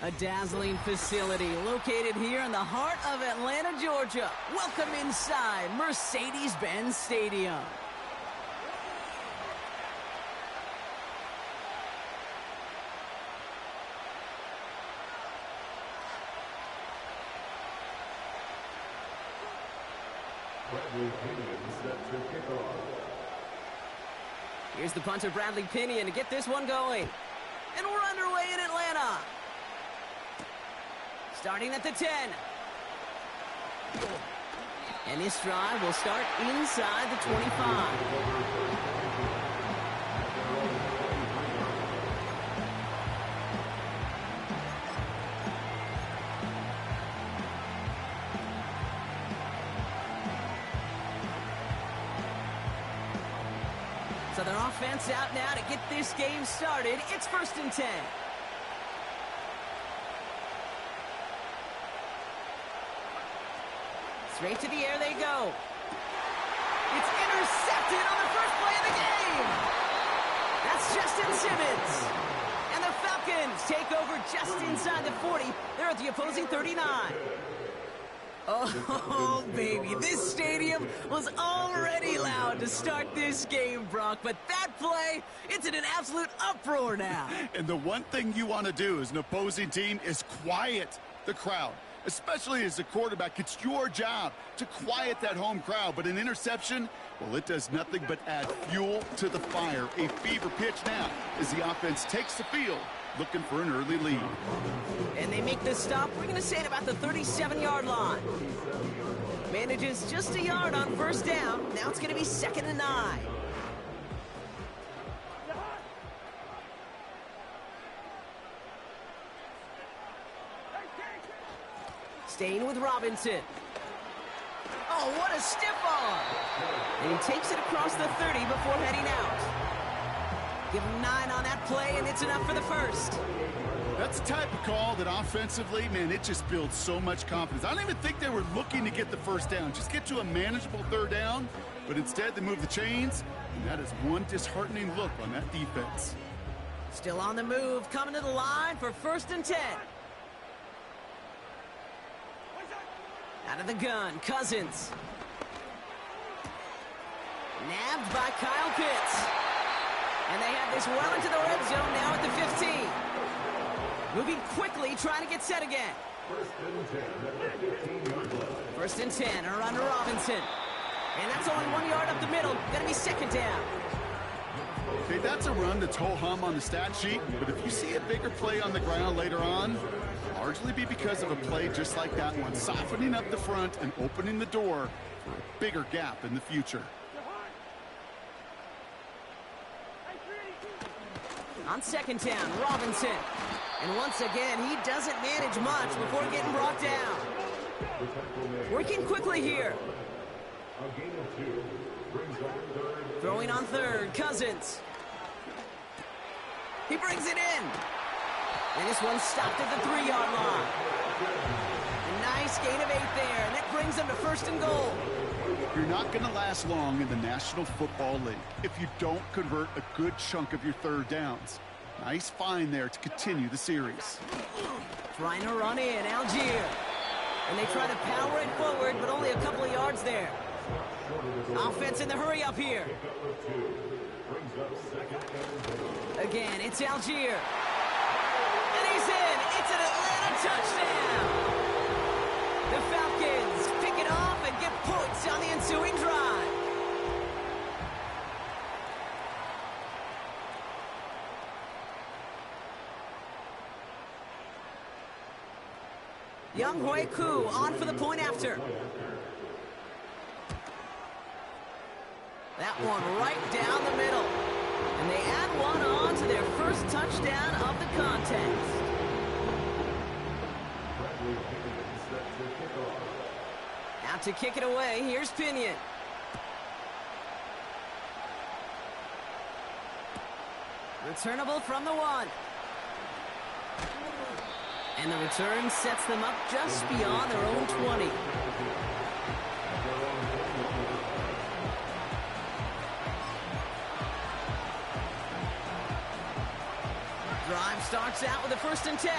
A dazzling facility located here in the heart of Atlanta, Georgia. Welcome inside Mercedes-Benz Stadium. Here's the punter, Bradley Pinion, to get this one going. And we're underway in Atlanta. Starting at the 10. And this drive will start inside the 25. So their offense out now to get this game started. It's 1st and 10. Straight to the air they go. It's intercepted on the first play of the game. That's Justin Simmons. And the Falcons take over just inside the 40. They're at the opposing 39. Oh, baby, this stadium was already loud to start this game, Brock. But that play, it's in an absolute uproar now. And the one thing you want to do as an opposing team is quiet the crowd. Especially as a quarterback, it's your job to quiet that home crowd. But an interception, well, it does nothing but add fuel to the fire. A fever pitch now as the offense takes the field, looking for an early lead. And they make the stop, we're going to say at about the 37-yard line. Manages just a yard on 1st down. Now it's going to be 2nd and 9. Staying with Robinson. Oh, what a stiff arm. And he takes it across the 30 before heading out. Give him 9 on that play, and it's enough for the 1st. That's the type of call that offensively, man, it just builds so much confidence. I don't even think they were looking to get the 1st down. Just get to a manageable 3rd down. But instead, they move the chains, and that is one disheartening look on that defense. Still on the move, coming to the line for 1st and 10. Out of the gun, Cousins. Nabbed by Kyle Pitts. And they have this well into the red zone now at the 15. Moving quickly, trying to get set again. 1st and 10, a run to Robinson. And that's only 1 yard up the middle. Gonna be 2nd down. Okay, that's a run that's ho-hum on the stat sheet, but if you see a bigger play on the ground later on, largely be because of a play just like that one, softening up the front and opening the door for a bigger gap in the future. On 2nd down, Robinson. And once again, he doesn't manage much before getting brought down. Working quickly here. Throwing on 3rd, Cousins. He brings it in. And this one stopped at the 3-yard line. A nice gain of 8 there, and that brings them to 1st and goal. You're not going to last long in the National Football League if you don't convert a good chunk of your 3rd downs. Nice find there to continue the series. Trying to run in, Algier. And they try to power it forward, but only a couple of yards there. Offense in the hurry up here. Again, it's Algier. And he's in. It's an Atlanta touchdown. The Falcons pick it off and get points on the ensuing drive. Young Hui Koo on for the point after. That one right down the middle. And they add one on to their 1st touchdown of the contest. Out to kick it away, here's Pinion. Returnable from the 1. And the return sets them up just beyond their own 20. Drive starts out with a 1st and 10.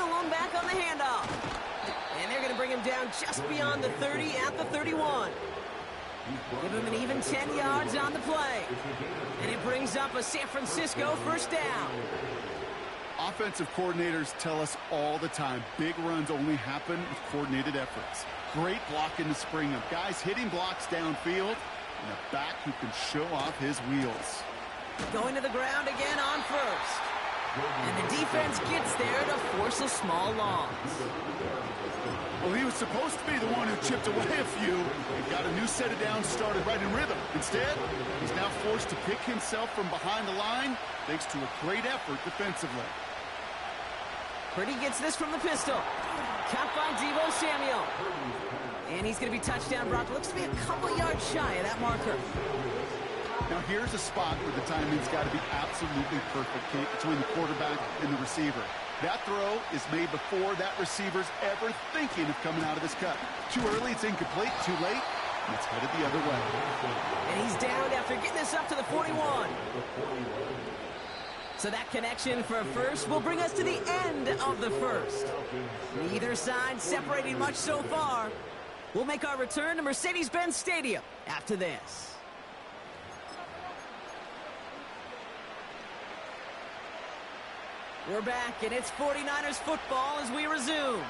alone back on the handoff. And they're going to bring him down just beyond the 30 at the 31. Give him an even 10 yards on the play. And it brings up a San Francisco first down. Offensive coordinators tell us all the time, big runs only happen with coordinated efforts. Great block in the spring of guys hitting blocks downfield, and a back who can show off his wheels. Going to the ground again on first. And the defense gets there to force a small loss. Well, he was supposed to be the one who chipped away a few and got a new set of downs started right in rhythm. Instead, he's now forced to pick himself from behind the line thanks to a great effort defensively. Purdy gets this from the pistol. Caught by Deebo Samuel. And he's going to be touchdown blocked. Looks to be a couple yards shy of that marker. Now here's a spot where the timing's got to be absolutely perfect, Kate, between the quarterback and the receiver. That throw is made before that receiver's ever thinking of coming out of his cut. Too early, it's incomplete. Too late, and it's headed the other way. And he's down after getting this up to the 41. So that connection for a first will bring us to the end of the first. Neither side separating much so far. We'll make our return to Mercedes-Benz Stadium after this. We're back, and it's 49ers football as we resume.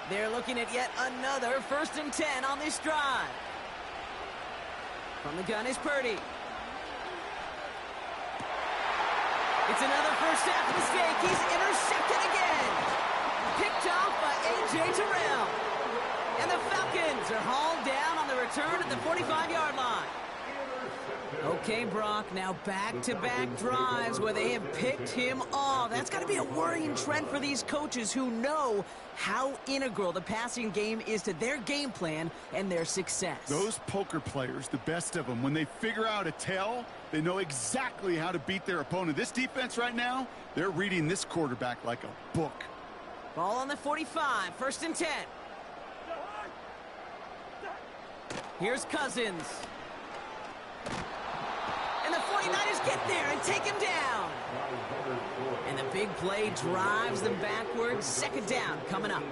They're looking at yet another 1st and 10 on this drive. From the gun is Purdy. It's another first half mistake. He's intercepted again. Picked off by A.J. Terrell. And the Falcons are hauled down on the return at the 45-yard line. Okay, Brock, now back-to-back drives where they have picked him off. That's got to be a worrying trend for these coaches who know how integral the passing game is to their game plan and their success. Those poker players, the best of them, when they figure out a tell, they know exactly how to beat their opponent. This defense right now, they're reading this quarterback like a book. Ball on the 45, 1st and 10. Here's Cousins. And the 49ers get there and take him down. And the big play drives them backwards. 2nd down coming up.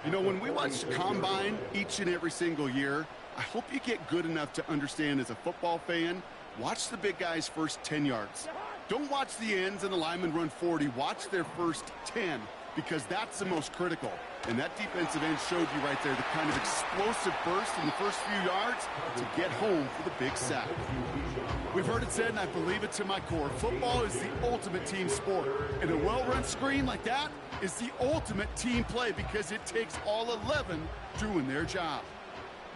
You know, when we watch the Combine each and every single year, I hope you get good enough to understand as a football fan, watch the big guys' first 10 yards. Don't watch the ends and the linemen run 40. Watch their first 10, because that's the most critical. And that defensive end showed you right there the kind of explosive burst in the first few yards to get home for the big sack. We've heard it said, and I believe it to my core, football is the ultimate team sport. And a well-run screen like that is the ultimate team play because it takes all 11 doing their job.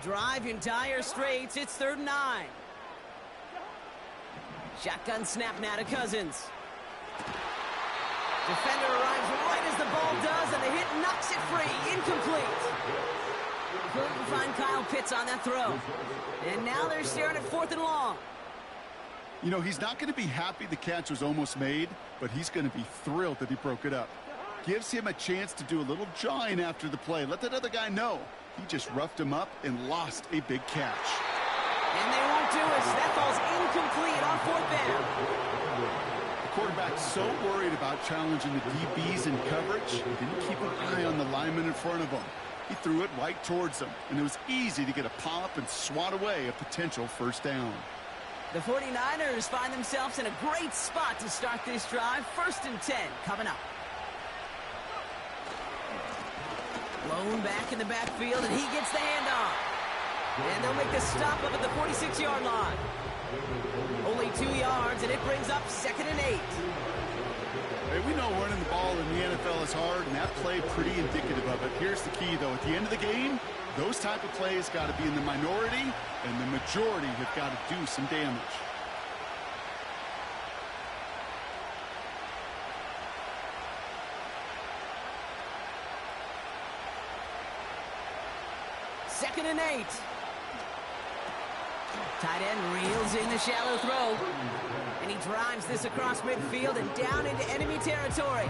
Drive in dire straits. It's 3rd and 9. Shotgun snap now to Cousins. Defender arrives right as the ball does, and the hit knocks it free. Incomplete. Couldn't find Kyle Pitts on that throw. And now they're staring at 4th and long. You know, he's not going to be happy the catch was almost made, but he's going to be thrilled that he broke it up. Gives him a chance to do a little jawing after the play. Let that other guy know. He just roughed him up and lost a big catch. And they won't do it. That ball's incomplete on 4th down. Quarterback so worried about challenging the DBs in coverage, he didn't keep an eye on the lineman in front of him. He threw it right towards them, and it was easy to get a pop and swat away a potential 1st down. The 49ers find themselves in a great spot to start this drive. 1st and 10 coming up. Lone back in the backfield, and he gets the handoff. And they'll make the stop up at the 46-yard line. Only 2 yards, and it brings up 2nd and 8. Hey, we know running the ball in the NFL is hard, and that play pretty indicative of it. Here's the key, though. At the end of the game, those type of plays got to be in the minority, and the majority have got to do some damage. Second and 8. Tight end reels in the shallow throw. And he drives this across midfield and down into enemy territory.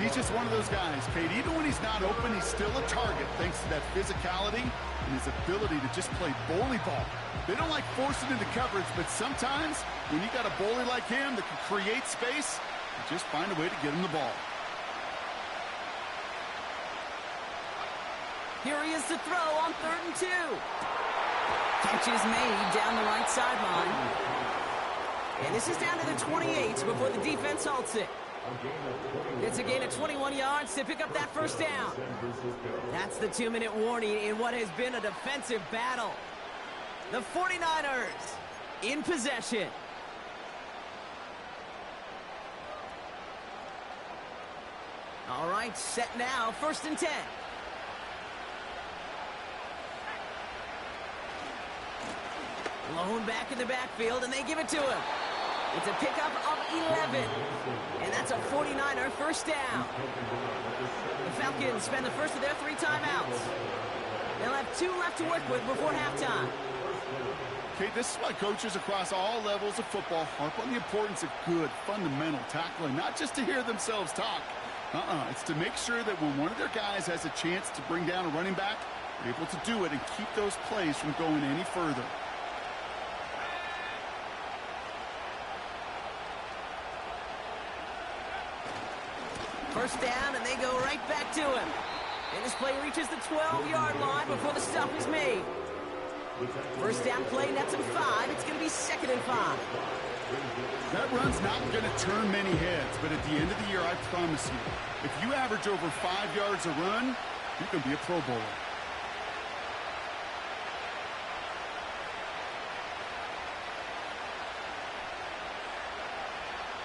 He's just one of those guys, Kate. Even when he's not open, he's still a target thanks to that physicality and his ability to just play bully ball. They don't like forcing into coverage, but sometimes when you got a bully like him that can create space, you just find a way to get him the ball. Here he is to throw on 3rd and 2. Catch is made down the right sideline. And this is down to the 28 before the defense halts it. It's a gain of 21 yards to pick up that first down. That's the 2-minute warning in what has been a defensive battle. The 49ers in possession. All right, set now, 1st and 10. Lone back in the backfield, and they give it to him. It's a pickup of 11, and that's a 49er first down. The Falcons spend the first of their 3 timeouts. They'll have 2 left to work with before halftime. Okay, this is why coaches across all levels of football harp on the importance of good, fundamental tackling, not just to hear themselves talk. It's to make sure that when one of their guys has a chance to bring down a running back, they're able to do it and keep those plays from going any further. First down, and they go right back to him. And this play reaches the 12-yard line before the stop is made. First down play, nets him 5. It's going to be 2nd and 5. That run's not going to turn many heads, but at the end of the year, I promise you, if you average over 5 yards a run, you can be a Pro Bowler.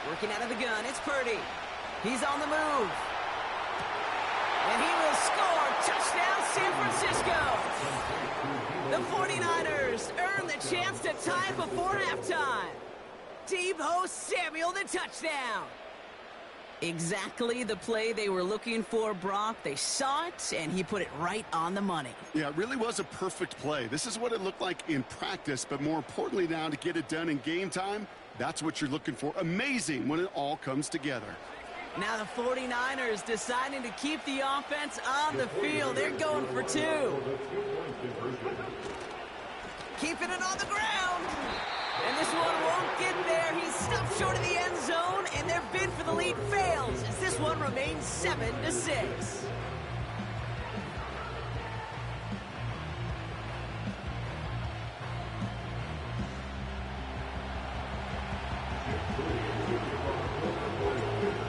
Working out of the gun, it's Purdy. He's on the move. And he will score. Touchdown, San Francisco. The 49ers earn the chance to tie it before halftime. Deebo Samuel, the touchdown. Exactly the play they were looking for, Brock. They saw it, and he put it right on the money. Yeah, it really was a perfect play. This is what it looked like in practice, but more importantly now to get it done in game time, that's what you're looking for. Amazing when it all comes together. Now the 49ers deciding to keep the offense on the field. They're going for 2. Keeping it on the ground. And this one won't get there. He's stopped short of the end zone, and their bid for the lead fails as this one remains 7-6.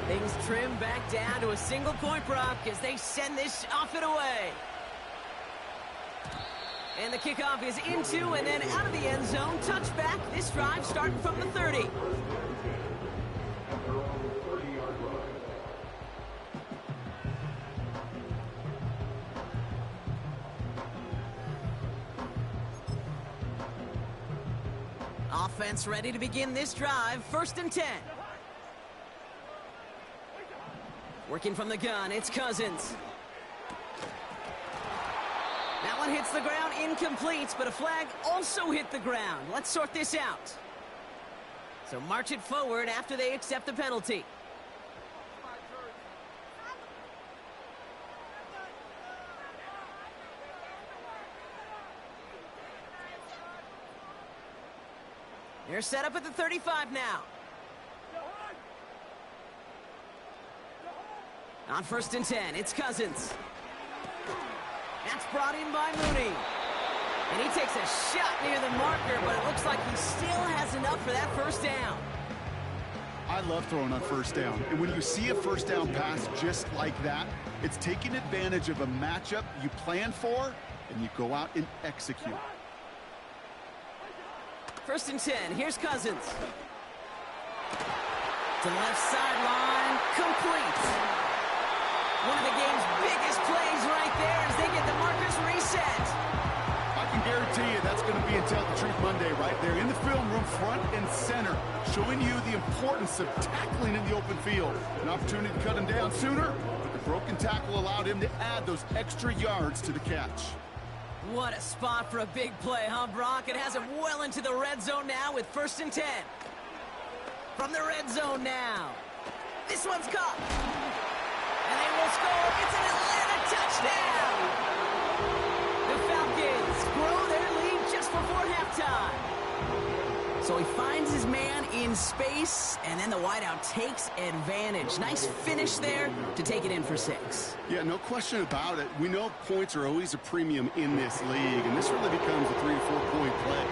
Things trim back down to a single-point Brock as they send this off and away. And the kickoff is into and then out of the end zone. Touchback. This drive starting from the 30. Offense ready to begin this drive. 1st and 10. Working from the gun, it's Cousins. That one hits the ground, incomplete, but a flag also hit the ground. Let's sort this out. So march it forward after they accept the penalty. They're set up at the 35 now. On 1st and 10, it's Cousins. That's brought in by Mooney. And he takes a shot near the marker, but it looks like he still has enough for that first down. I love throwing on 1st down. And when you see a 1st down pass just like that, it's taking advantage of a matchup you plan for, and you go out and execute. 1st and 10, here's Cousins. To the left sideline, complete. One of the game's biggest plays right there as they get the markers reset. I can guarantee you that's going to be in Tell the Truth Monday right there in the film room, front and center, showing you the importance of tackling in the open field. An opportunity to cut him down sooner, but the broken tackle allowed him to add those extra yards to the catch. What a spot for a big play, huh, Brock? It has him well into the red zone now with 1st and 10. From the red zone now. This one's caught. And they will score. It's an Atlanta touchdown. The Falcons grow their lead just before halftime. So he finds his man in space, and then the wideout takes advantage. Nice finish there to take it in for 6. Yeah, no question about it. We know points are always a premium in this league, and this really becomes a 3- to 4-point play.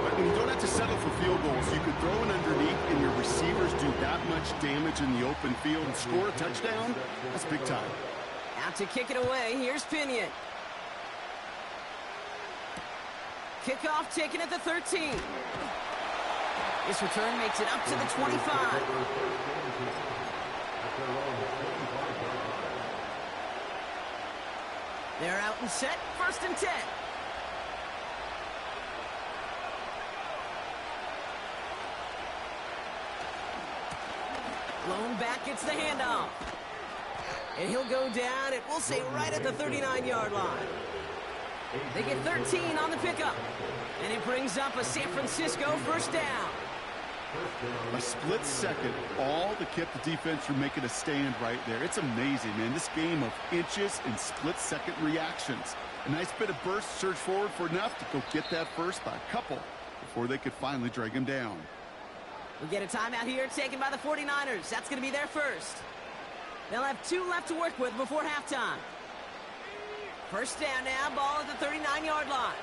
But you don't have to settle for field goals. You could throw it underneath, and your receivers do that much damage in the open field and score a touchdown. That's big time. Out to kick it away. Here's Pinion. Kickoff taken at the 13. This return makes it up to the 25. They're out and set. 1st and 10. Blown back gets the handoff. And he'll go down, it will say right at the 39-yard line. They get 13 on the pickup. And it brings up a San Francisco 1st down. A split second, all that kept the defense from making a stand right there. It's amazing, man. This game of inches and split-second reactions. A nice bit of burst, surge forward for enough to go get that first by a couple before they could finally drag him down. We get a timeout here taken by the 49ers. That's going to be their first. They'll have 2 left to work with before halftime. 1st down now, ball at the 39-yard line.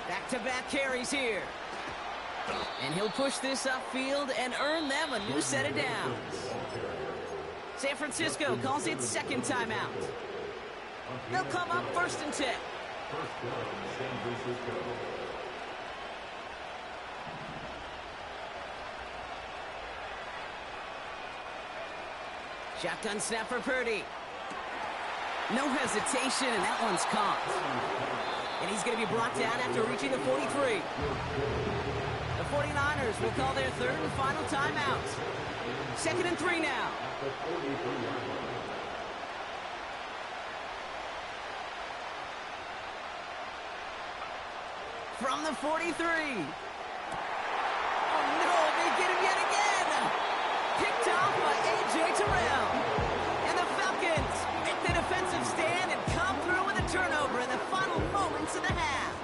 Back-to-back carries here. And he'll push this upfield and earn them a new set of downs. San Francisco calls it 2nd timeout. They'll come up 1st and 10. Shotgun snap for Purdy. No hesitation, and that one's caught. And he's going to be brought down after reaching the 43. The 49ers will call their 3rd and final timeout. 2nd and 3 now. From the 43. Oh, no, they get him yet again. Picked off by A.J. Terrell. And the Falcons make the defensive stand and come through with a turnover in the final moments of the half.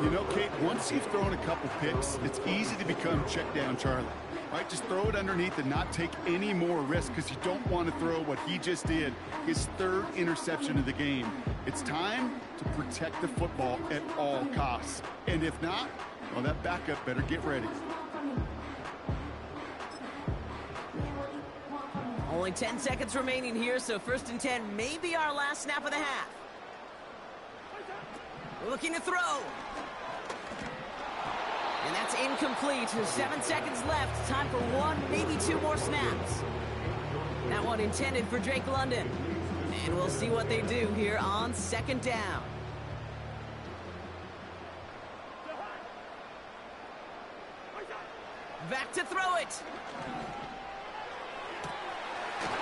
You know, Kate, once you've thrown a couple picks, it's easy to become check down Charlie. Right, just throw it underneath and not take any more risk because you don't want to throw what he just did, his 3rd interception of the game. It's time to protect the football at all costs. And if not, well, that backup better get ready. Only 10 seconds remaining here, so 1st and 10 may be our last snap of the half. We're looking to throw. And that's incomplete. 7 seconds left. Time for 1, maybe 2 more snaps. That one intended for Drake London. And we'll see what they do here on 2nd down. Back to throw it.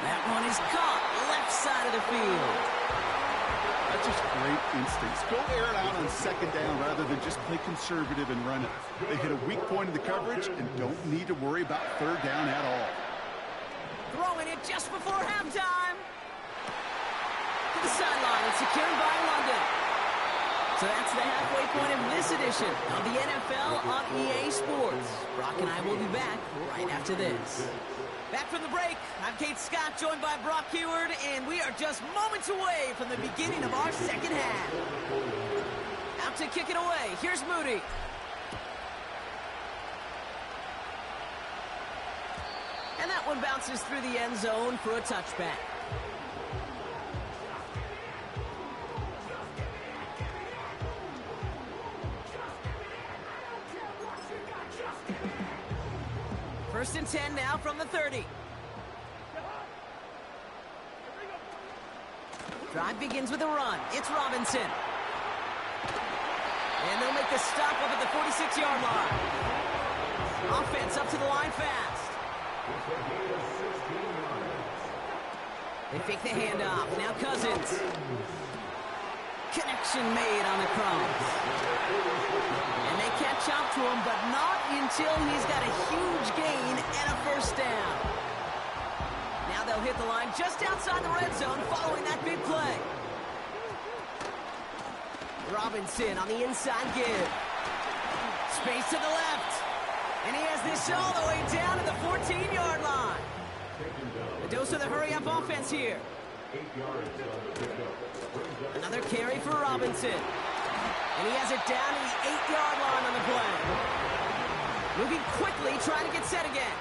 That one is caught. Left side of the field. That's just great instincts. Go air it out on 2nd down rather than just play conservative and run it. They hit a weak point in the coverage and don't need to worry about 3rd down at all. Throwing it just before halftime. To the sideline and secured by London. So that's the halfway point of this edition of the NFL on EA Sports. Brock and I will be back right after this. Back from the break, I'm Kate Scott, joined by Brock Heward, and we are just moments away from the beginning of our 2nd half. Out to kick it away, here's Moody. And that one bounces through the end zone for a touchback. First and 10 now from the 30. Drive begins with a run. It's Robinson. And they'll make the stop up at the 46-yard line. Offense up to the line fast. They fake the handoff. Now Cousins. Connection made on the cross. And they catch up to him, but not until he's got a huge gain and a 1st down. Now they'll hit the line just outside the red zone following that big play. Robinson on the inside give. Space to the left. And he has this all the way down to the 14-yard line. A dose of the hurry-up offense here. Another carry for Robinson. And he has it down to the 8-yard line on the play. Moving quickly, trying to get set again.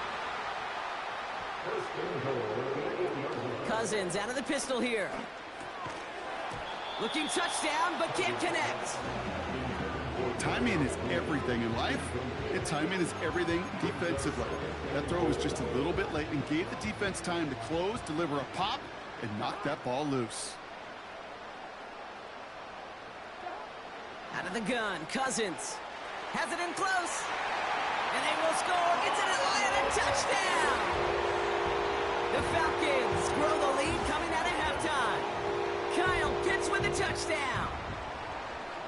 Cousins out of the pistol here. Looking touchdown, but can't connect. Timing is everything in life, and timing is everything defensively. That throw was just a little bit late and gave the defense time to close, deliver a pop, and knock that ball loose. Out of the gun, Cousins has it in close. And they will score. It's an Atlanta touchdown. The Falcons grow the lead coming out of halftime. Kyle Pitts with a touchdown.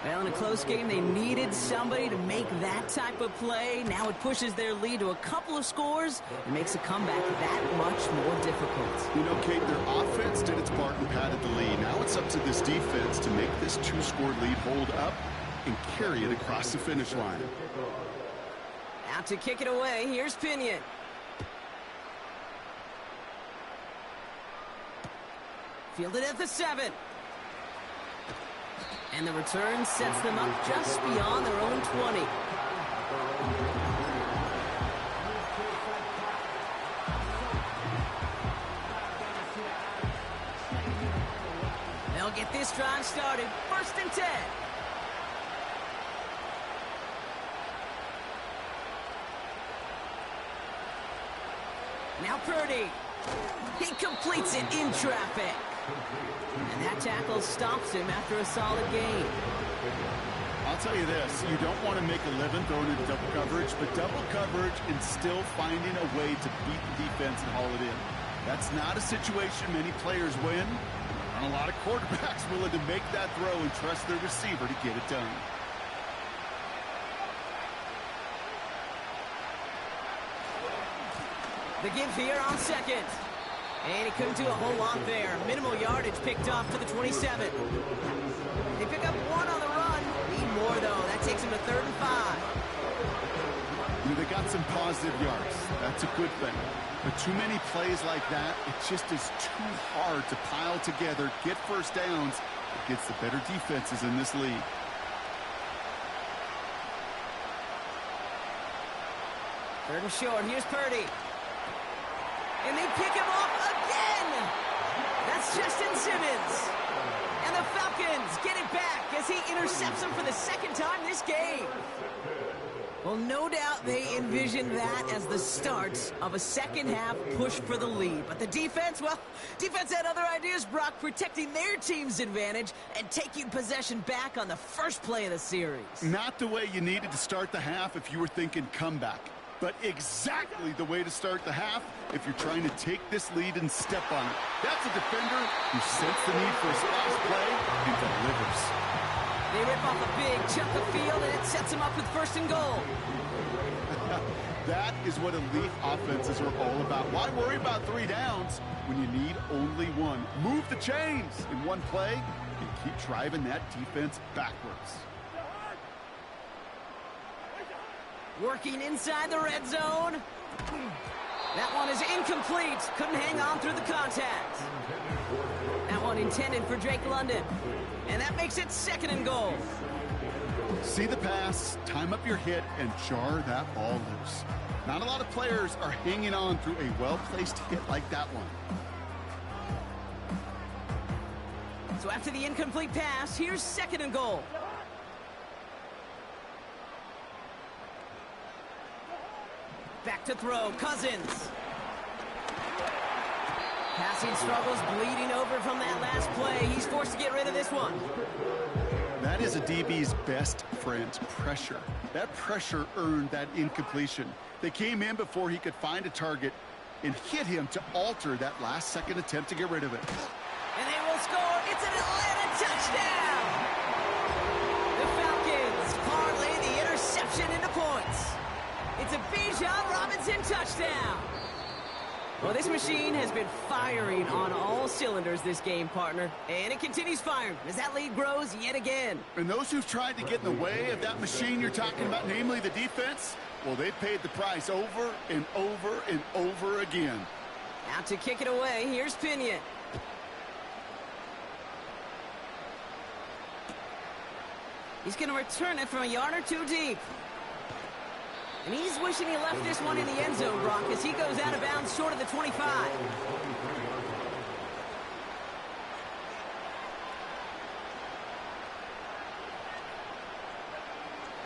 Well, in a close game, they needed somebody to make that type of play. Now it pushes their lead to a couple of scores and makes a comeback that much more difficult. You know, Kate, their offense did its part and padded the lead. Now it's up to this defense to make this two-score lead hold up and carry it across the finish line. Out to kick it away, here's Pinion. Fielded at the 7. And the return sets them up just beyond their own 20. They'll get this drive started. 1st and 10. Now Purdy. He completes it in traffic. And that tackle stops him after a solid gain. I'll tell you this, you don't want to make a living throwing into double coverage, but double coverage and still finding a way to beat the defense and haul it in. That's not a situation many players win. And a lot of quarterbacks willing to make that throw and trust their receiver to get it done. The give here on 2nd. And he couldn't do a whole lot there. Minimal yardage picked off to the 27. They pick up 1 on the run. Need more, though. That takes him to 3rd and 5. They got some positive yards. That's a good thing. But too many plays like that, it just is too hard to pile together, get first downs against the better defenses in this league. Third and short. Here's Purdy. And they pick him off again. That's Justin Simmons. And the Falcons get it back as he intercepts him for the 2nd time this game. Well, no doubt they envisioned that as the start of a second-half push for the lead. But the defense, well, defense had other ideas, Brock, protecting their team's advantage and taking possession back on the first play of the series. Not the way you needed to start the half if you were thinking comeback. But exactly the way to start the half if you're trying to take this lead and step on it. That's a defender who sensed the need for a splash play and delivers. They rip off a big chunk of field, and it sets them up with 1st and goal. That is what elite offenses are all about. Why worry about 3 downs when you need only 1? Move the chains in one play and keep driving that defense backwards. Working inside the red zone. That one is incomplete. Couldn't hang on through the contact. That one intended for Drake London. And that makes it 2nd and goal. See the pass, time up your hit, and jar that ball loose. Not a lot of players are hanging on through a well-placed hit like that one. So after the incomplete pass, here's 2nd and goal. Back to throw, Cousins. Passing struggles, bleeding over from that last play. He's forced to get rid of this one. That is a DB's best friend, pressure. That pressure earned that incompletion. They came in before he could find a target and hit him to alter that last-second attempt to get rid of it. And they will score. It's an Atlanta touchdown. The Falcons parlay the interception into points. It's a Bijan Robinson touchdown. Well, this machine has been firing on all cylinders this game, partner. And it continues firing as that lead grows yet again. And those who've tried to get in the way of that machine you're talking about, namely the defense, well, they've paid the price over and over and over again. Out to kick it away. Here's Pinion. He's going to return it from a yard or two deep. And he's wishing he left this one in the end zone, Brock, as he goes out of bounds short of the 25.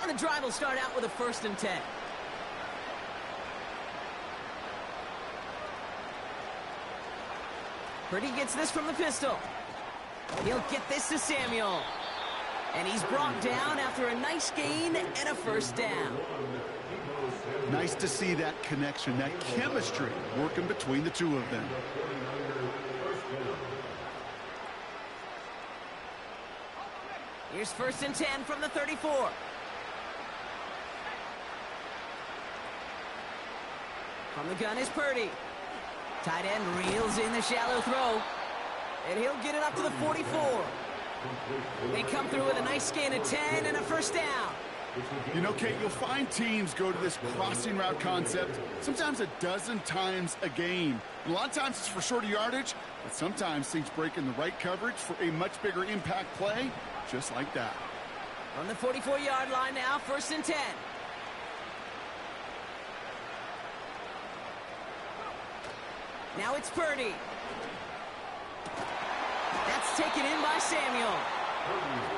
And the drive will start out with a 1st and 10. Purdy gets this from the pistol. He'll get this to Samuel. And he's brought down after a nice gain and a 1st down. Nice to see that connection, that chemistry working between the two of them. Here's 1st and 10 from the 34. From the gun is Purdy. Tight end reels in the shallow throw. And he'll get it up to the 44. They come through with a nice gain of 10 and a 1st down. You know, Kate, you'll find teams go to this crossing route concept sometimes a dozen times a game. A lot of times it's for shorter yardage, but sometimes things break in the right coverage for a much bigger impact play, just like that. On the 44-yard line now, 1st and 10. Now it's Purdy. That's taken in by Samuel.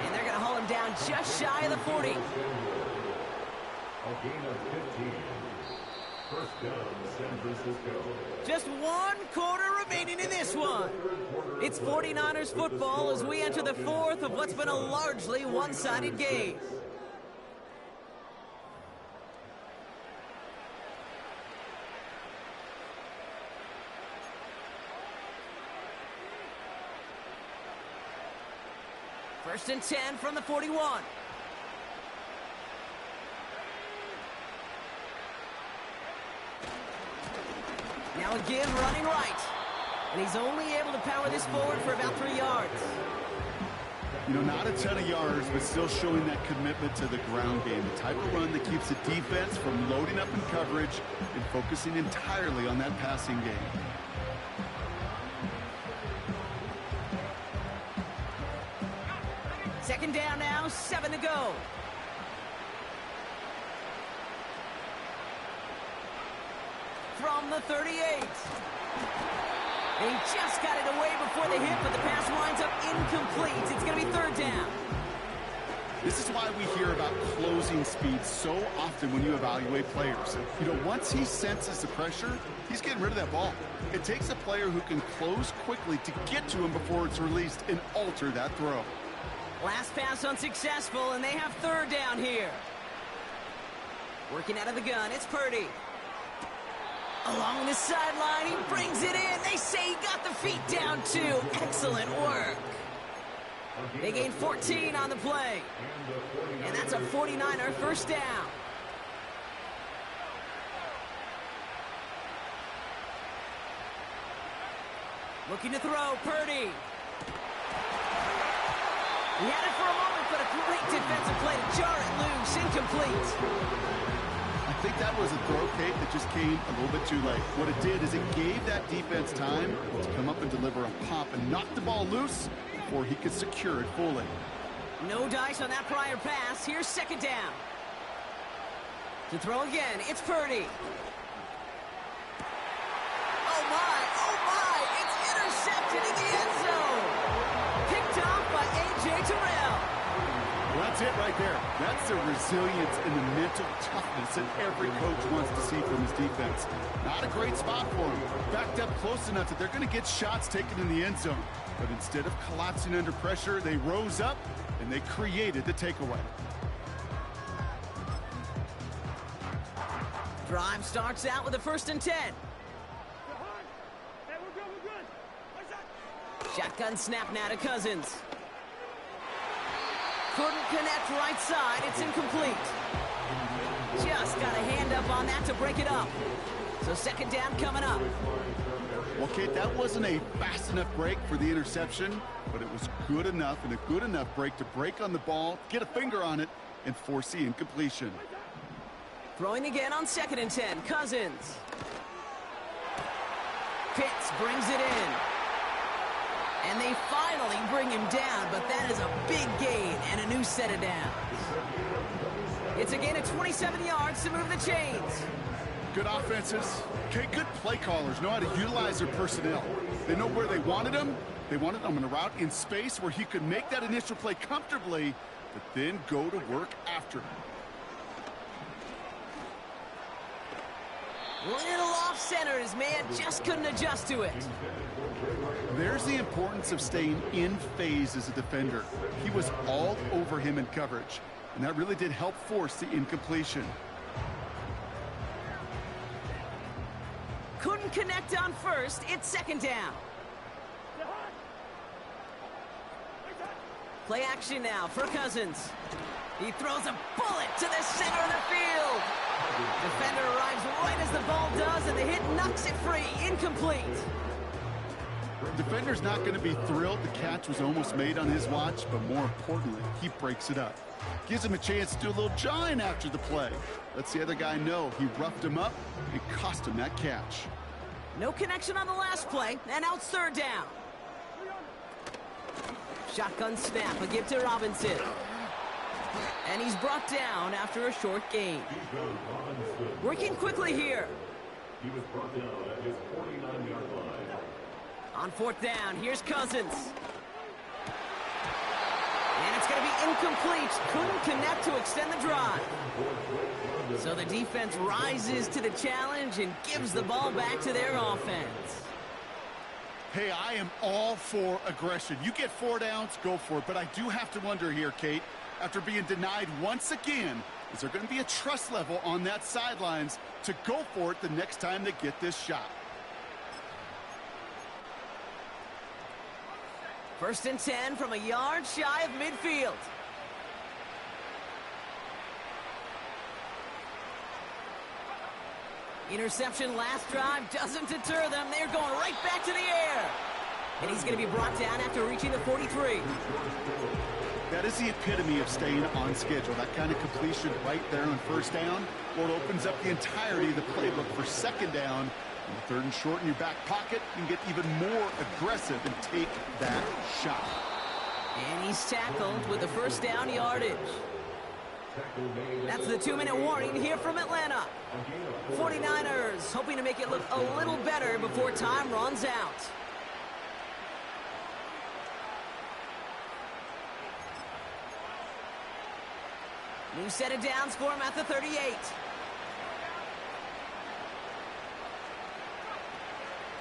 And they're going to haul him down just shy of the 40. A gain of 15. 1st down, San Francisco. Just 1 quarter remaining in this one. It's 49ers football as we enter the 4th of what's been a largely one-sided game. First and 10 from the 41. Now a give running right. And he's only able to power this forward for about 3 yards. You know, not a ton of yards, but still showing that commitment to the ground game. The type of run that keeps the defense from loading up in coverage and focusing entirely on that passing game. Second down now, 7 to go. From the 38. He just got it away before the hit, but the pass winds up incomplete. It's going to be 3rd down. This is why we hear about closing speed so often when you evaluate players. You know, once he senses the pressure, he's getting rid of that ball. It takes a player who can close quickly to get to him before it's released and alter that throw. Last pass unsuccessful, and they have 3rd down here. Working out of the gun, it's Purdy. Along the sideline, he brings it in. They say he got the feet down, too. Excellent work. They gain 14 on the play. And that's a 49er 1st down. Looking to throw, Purdy. He had it for a moment, but a great defensive play to jar it loose. Incomplete. I think that was a throw, Kate, that just came a little bit too late. What it did is it gave that defense time to come up and deliver a pop and knock the ball loose before he could secure it fully. No dice on that prior pass. Here's 2nd down. To throw again, it's Purdy. Oh, my. It's intercepted in the end zone. Picked off by A.J. Terrell. Well, that's it right there. That's the resilience and the mental toughness that every coach wants to see from his defense. Not a great spot for him. Backed up close enough that they're going to get shots taken in the end zone. But instead of collapsing under pressure, they rose up and they created the takeaway. Drive starts out with a 1st and 10. Shotgun snap now to Cousins. Couldn't connect right side. It's incomplete. Just got a hand up on that to break it up. So second down coming up. Well, Kate, that wasn't a fast enough break for the interception, but it was good enough and a good enough break to break on the ball, get a finger on it, and force the incompletion. Throwing again on 2nd and 10. Cousins. Pitts brings it in. And they finally bring him down, but that is a big gain and a new set of downs. It's a gain of 27 yards to move the chains. Good offenses. Okay, good play callers know how to utilize their personnel. They know where they wanted him. They wanted him in a route in space where he could make that initial play comfortably, but then go to work after. Little off-center. His man just couldn't adjust to it. There's the importance of staying in phase as a defender. He was all over him in coverage, and that really did help force the incompletion. Couldn't connect on first. It's 2nd down. Play action now for Cousins. He throws a bullet to the center of the field. Defender arrives right as the ball does, and the hit knocks it free. Incomplete. Defender's not going to be thrilled the catch was almost made on his watch, but more importantly, he breaks it up. Gives him a chance to do a little jawing after the play. Lets the other guy know he roughed him up and cost him that catch. No connection on the last play, and now it's 3rd down. Shotgun snap, a give to Robinson. And he's brought down after a short gain. Working quickly here. He was brought down at his 49-yard line. On 4th down, here's Cousins. And it's going to be incomplete. Couldn't connect to extend the drive. So the defense rises to the challenge and gives the ball back to their offense. Hey, I am all for aggression. You get 4 downs, go for it. But I do have to wonder here, Kate, after being denied once again, is there going to be a trust level on that sidelines to go for it the next time they get this shot? 1st and 10 from a yard shy of midfield. Interception last drive doesn't deter them. They're going right back to the air. And he's going to be brought down after reaching the 43. That is the epitome of staying on schedule. That kind of completion right there on 1st down. Well, it opens up the entirety of the playbook for 2nd down. And 3rd and short in your back pocket, you can get even more aggressive and take that shot. And he's tackled with the 1st down yardage. That's the 2-minute warning here from Atlanta. 49ers hoping to make it look a little better before time runs out. New set of downs for him at the 38.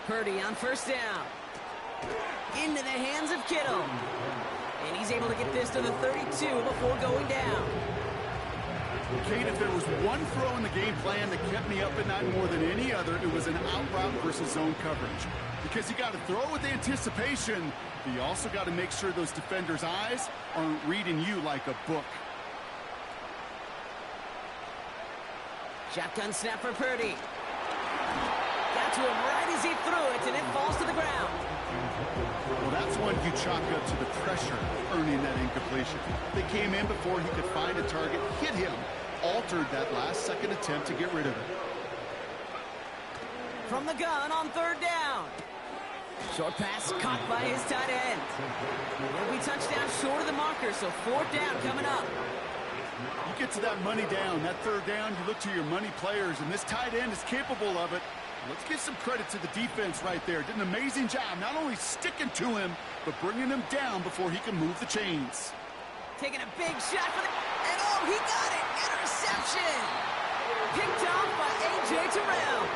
Purdy on 1st down. Into the hands of Kittle. And he's able to get this to the 32 before going down. Kate, if there was one throw in the game plan that kept me up at night more than any other, it was an out route versus zone coverage. Because you got to throw with anticipation, but you also got to make sure those defenders' eyes aren't reading you like a book. Shotgun snap for Purdy. Got to him right as he threw it, and it falls to the ground. Well, that's one you chalk up to the pressure earning that incompletion. They came in before he could find a target, hit him, altered that last-second attempt to get rid of it. From the gun on 3rd down. Short pass caught by his tight end. It'll be touchdown short of the marker, so 4th down coming up. You get to that money down, that 3rd down, you look to your money players, and this tight end is capable of it. Let's give some credit to the defense right there. Did an amazing job, not only sticking to him, but bringing him down before he can move the chains. Taking a big shot for the... And oh, he got it! Interception! Picked off by A.J. Terrell.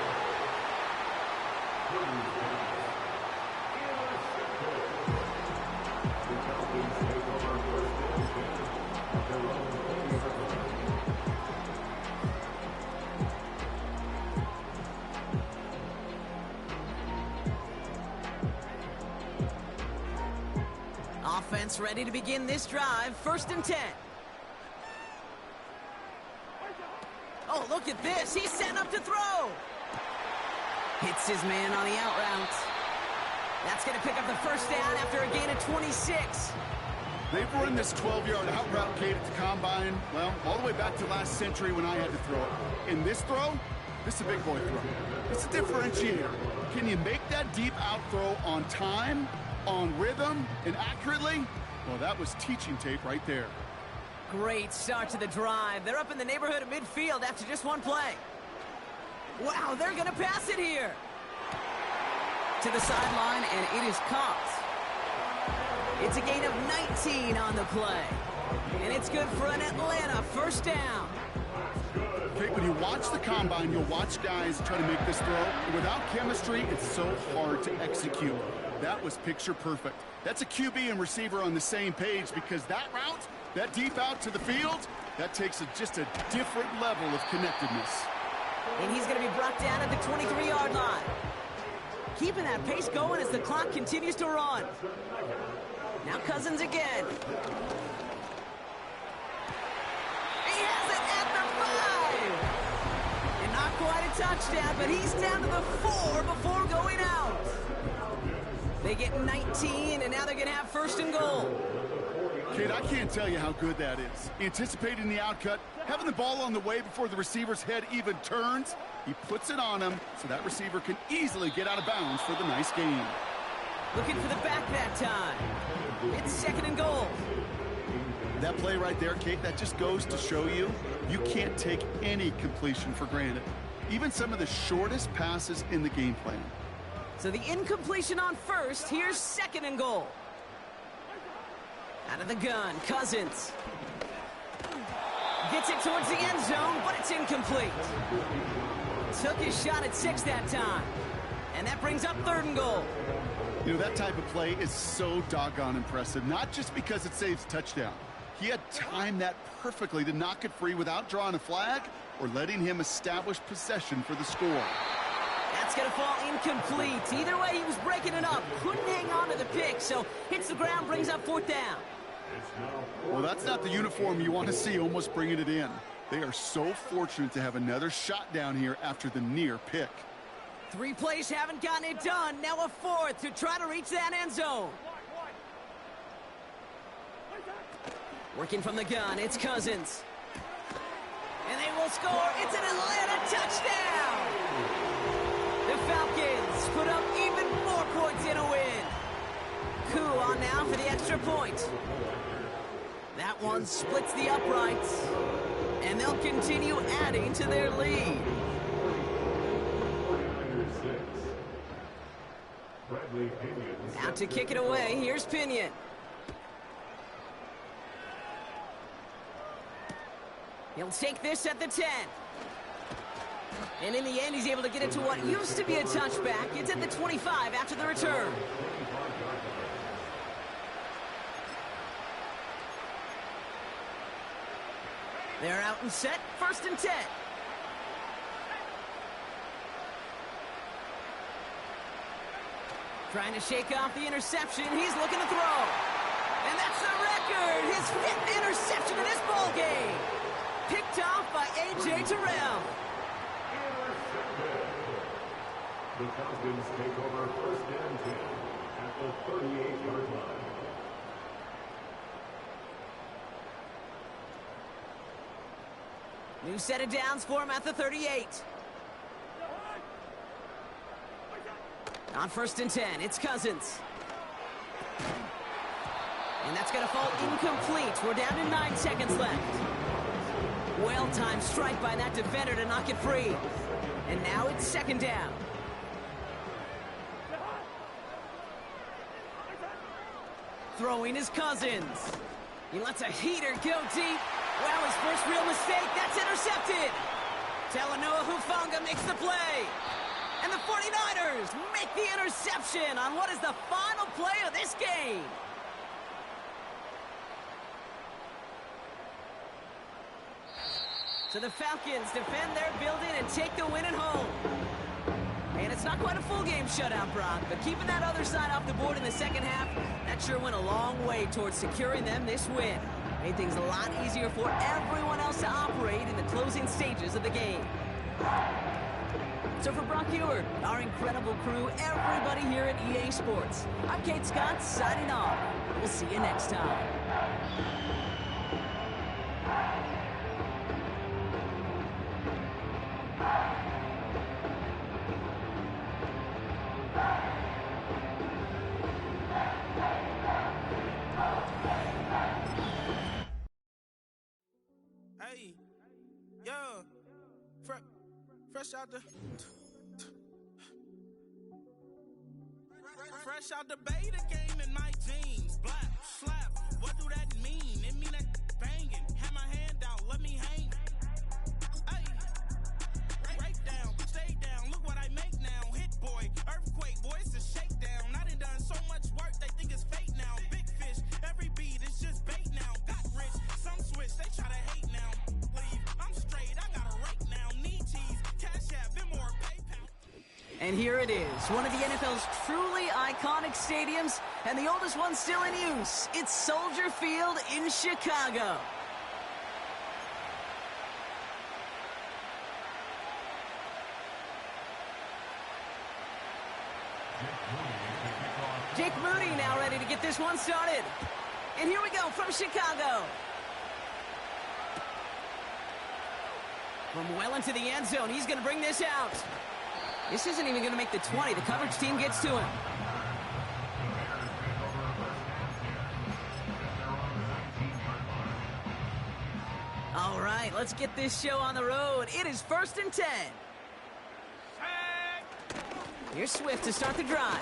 Offense ready to begin this drive. 1st and 10. Oh, look at this. He's set up to throw. Hits his man on the out route. That's going to pick up the first down after a gain of 26. They've run this 12-yard out route, Kate, at the combine, well, all the way back to last century when I had to throw it. In this throw, this is a big boy throw. It's a differentiator. Can you make that deep out throw on time, on rhythm, and accurately? Well, that was teaching tape right there. Great start to the drive. They're up in the neighborhood of midfield after just one play. Wow, they're going to pass it here. To the sideline, and it is caught. It's a gain of 19 on the play. And it's good for an Atlanta first down. Okay, when you watch the combine, you'll watch guys try to make this throw. Without chemistry, it's so hard to execute. That was picture perfect. That's a QB and receiver on the same page because that route, that deep out to the field, that takes just a different level of connectedness. And he's going to be brought down at the 23-yard line. Keeping that pace going as the clock continues to run. Now Cousins again. He has it at the 5. And not quite a touchdown, but he's down to the 4 before going out. They get 19, and now they're going to have first and goal. Kid, I can't tell you how good that is. Anticipating the outcut, having the ball on the way before the receiver's head even turns, he puts it on him so that receiver can easily get out of bounds for the nice gain. Looking for the back that time. It's second and goal. That play right there, Kate, that just goes to show you, you can't take any completion for granted. Even some of the shortest passes in the game plan. So the incompletion on first, here's second and goal. Out of the gun, Cousins. Gets it towards the end zone, but it's incomplete. Took his shot at 6 that time. And that brings up third and goal. You know, that type of play is so doggone impressive, not just because it saves a touchdown. He had timed that perfectly to knock it free without drawing a flag or letting him establish possession for the score. That's going to fall incomplete. Either way, he was breaking it up. Couldn't hang on to the pick, so hits the ground, brings up fourth down. Well, that's not the uniform you want to see almost bringing it in. They are so fortunate to have another shot down here after the near pick. 3 plays haven't gotten it done. Now a 4th to try to reach that end zone. Working from the gun, it's Cousins. And they will score. It's an Atlanta touchdown. The Falcons put up even more points in a win. Coup on now for the extra point. That one splits the uprights. And they'll continue adding to their lead. Out to kick it away, here's Pinion. He'll take this at the 10. And in the end, he's able to get it to what used to be a touchback. It's at the 25 after the return. They're out and set, first and 10. Trying to shake off the interception. He's looking to throw. And that's the record. His 5th interception in this ball game. Picked off by A.J. Terrell. The Falcons take over first and 10 at the 38-yard line. New set of downs for him at the 38. On first and 10, it's Cousins. And that's going to fall incomplete. We're down to 9 seconds left. Well-timed strike by that defender to knock it free. And now it's second down. Throwing is Cousins. He lets a heater go deep. Well, his first real mistake, that's intercepted. Talanoa Hufanga makes the play. And the 49ers make the interception on what is the final play of this game. So the Falcons defend their building and take the win at home. And it's not quite a full game shutout, Brock, but keeping that other side off the board in the second half, that sure went a long way towards securing them this win. Made things a lot easier for everyone else to operate in the closing stages of the game. So for Brock Ewert, our incredible crew, everybody here at EA Sports, I'm Kate Scott signing off. We'll see you next time. Hey, yo, fresh out the beta game in my jeans, black slap. What do that mean? It mean that banging. Have my hand out, let me hang. Hey, break down, stay down. Look what I make now. Hit boy, earthquake, boy, it's a shakedown. I done so much work, they think it's fake now. Big fish, every beat is just bait now. Got rich, some switch, they try to hate now. Leave, I'm straight, I got a rake now. Need cheese, cash app, them or PayPal. And here it is, one of the NFL's truly iconic stadiums, and the oldest one still in use. It's Soldier Field in Chicago. Jake Moody now ready to get this one started. And here we go from Chicago. From well into the end zone, he's going to bring this out. This isn't even going to make the 20. The coverage team gets to him. All right, let's get this show on the road. It is 1st and 10. Here's Swift to start the drive.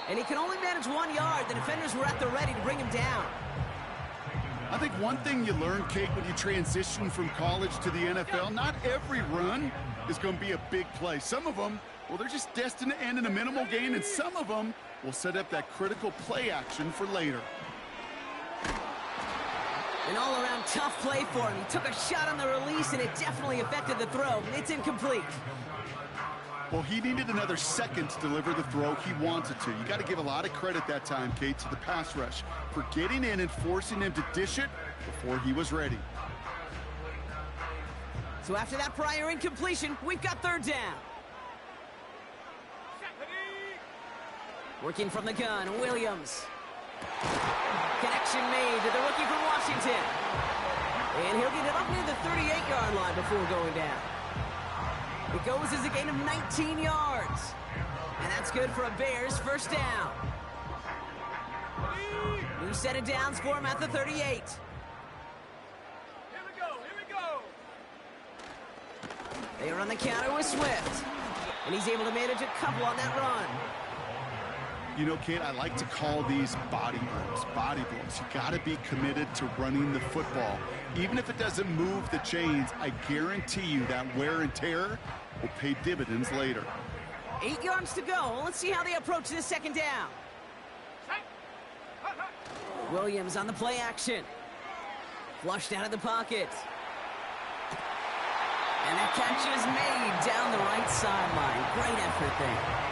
And he can only manage 1 yard. The defenders were at the ready to bring him down. I think one thing you learn, Kate, when you transition from college to the NFL, not every run is going to be a big play. Some of them, well, they're just destined to end in a minimal gain, and some of them will set up that critical play action for later. An all-around tough play for him. He took a shot on the release, and it definitely affected the throw. It's incomplete. Well, he needed another second to deliver the throw he wanted to. You got to give a lot of credit that time, Kate, to the pass rush for getting in and forcing him to dish it before he was ready. So after that prior incompletion, we've got 3rd down. Working from the gun, Williams. Connection made to the rookie from Washington. And he'll get it up near the 38-yard line before going down. It goes as a gain of 19 yards. And that's good for a Bears 1st down. New set of downs for him at the 38. Here we go. They are on the counter with Swift. And he's able to manage a couple on that run. You know, Kate, I like to call these body blows. Body blows. You got to be committed to running the football. Even if it doesn't move the chains, I guarantee you that wear and tear will pay dividends later. 8 yards to go. Let's see how they approach this 2nd down. Williams on the play action. Flushed out of the pocket. And that catch is made down the right sideline. Great effort there.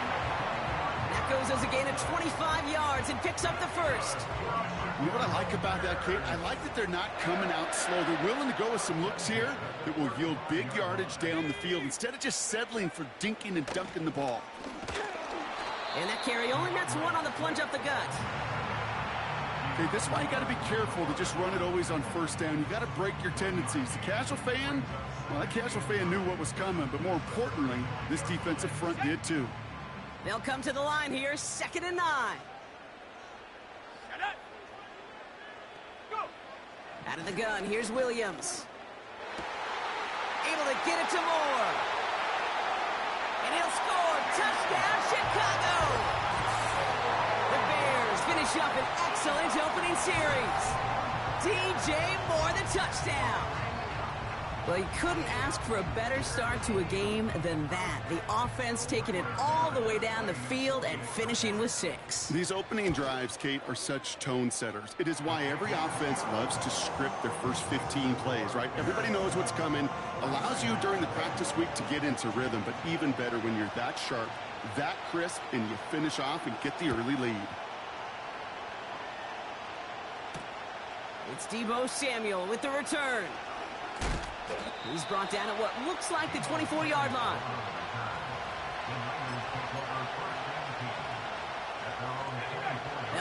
Goes as a gain of 25 yards and picks up the 1st. You know what I like about that, Kate? I like that they're not coming out slow. They're willing to go with some looks here that will yield big yardage down the field instead of just settling for dinking and dunking the ball. And that carry only nets 1 on the plunge up the gut. Okay, this is why you got to be careful to just run it always on 1st down. You got to break your tendencies. The casual fan, well, that casual fan knew what was coming, but more importantly, this defensive front did too. They'll come to the line here, 2nd and 9. Out of the gun, here's Williams. Able to get it to Moore. And he'll score. Touchdown, Chicago! The Bears finish up an excellent opening series. DJ Moore, the touchdown. Well, you couldn't ask for a better start to a game than that. The offense taking it all the way down the field and finishing with 6. These opening drives, Kate, are such tone setters. It is why every offense loves to script their first 15 plays, right? Everybody knows what's coming. Allows you during the practice week to get into rhythm, but even better when you're that sharp, that crisp, and you finish off and get the early lead. It's Deebo Samuel with the return. He's brought down at what looks like the 24-yard line.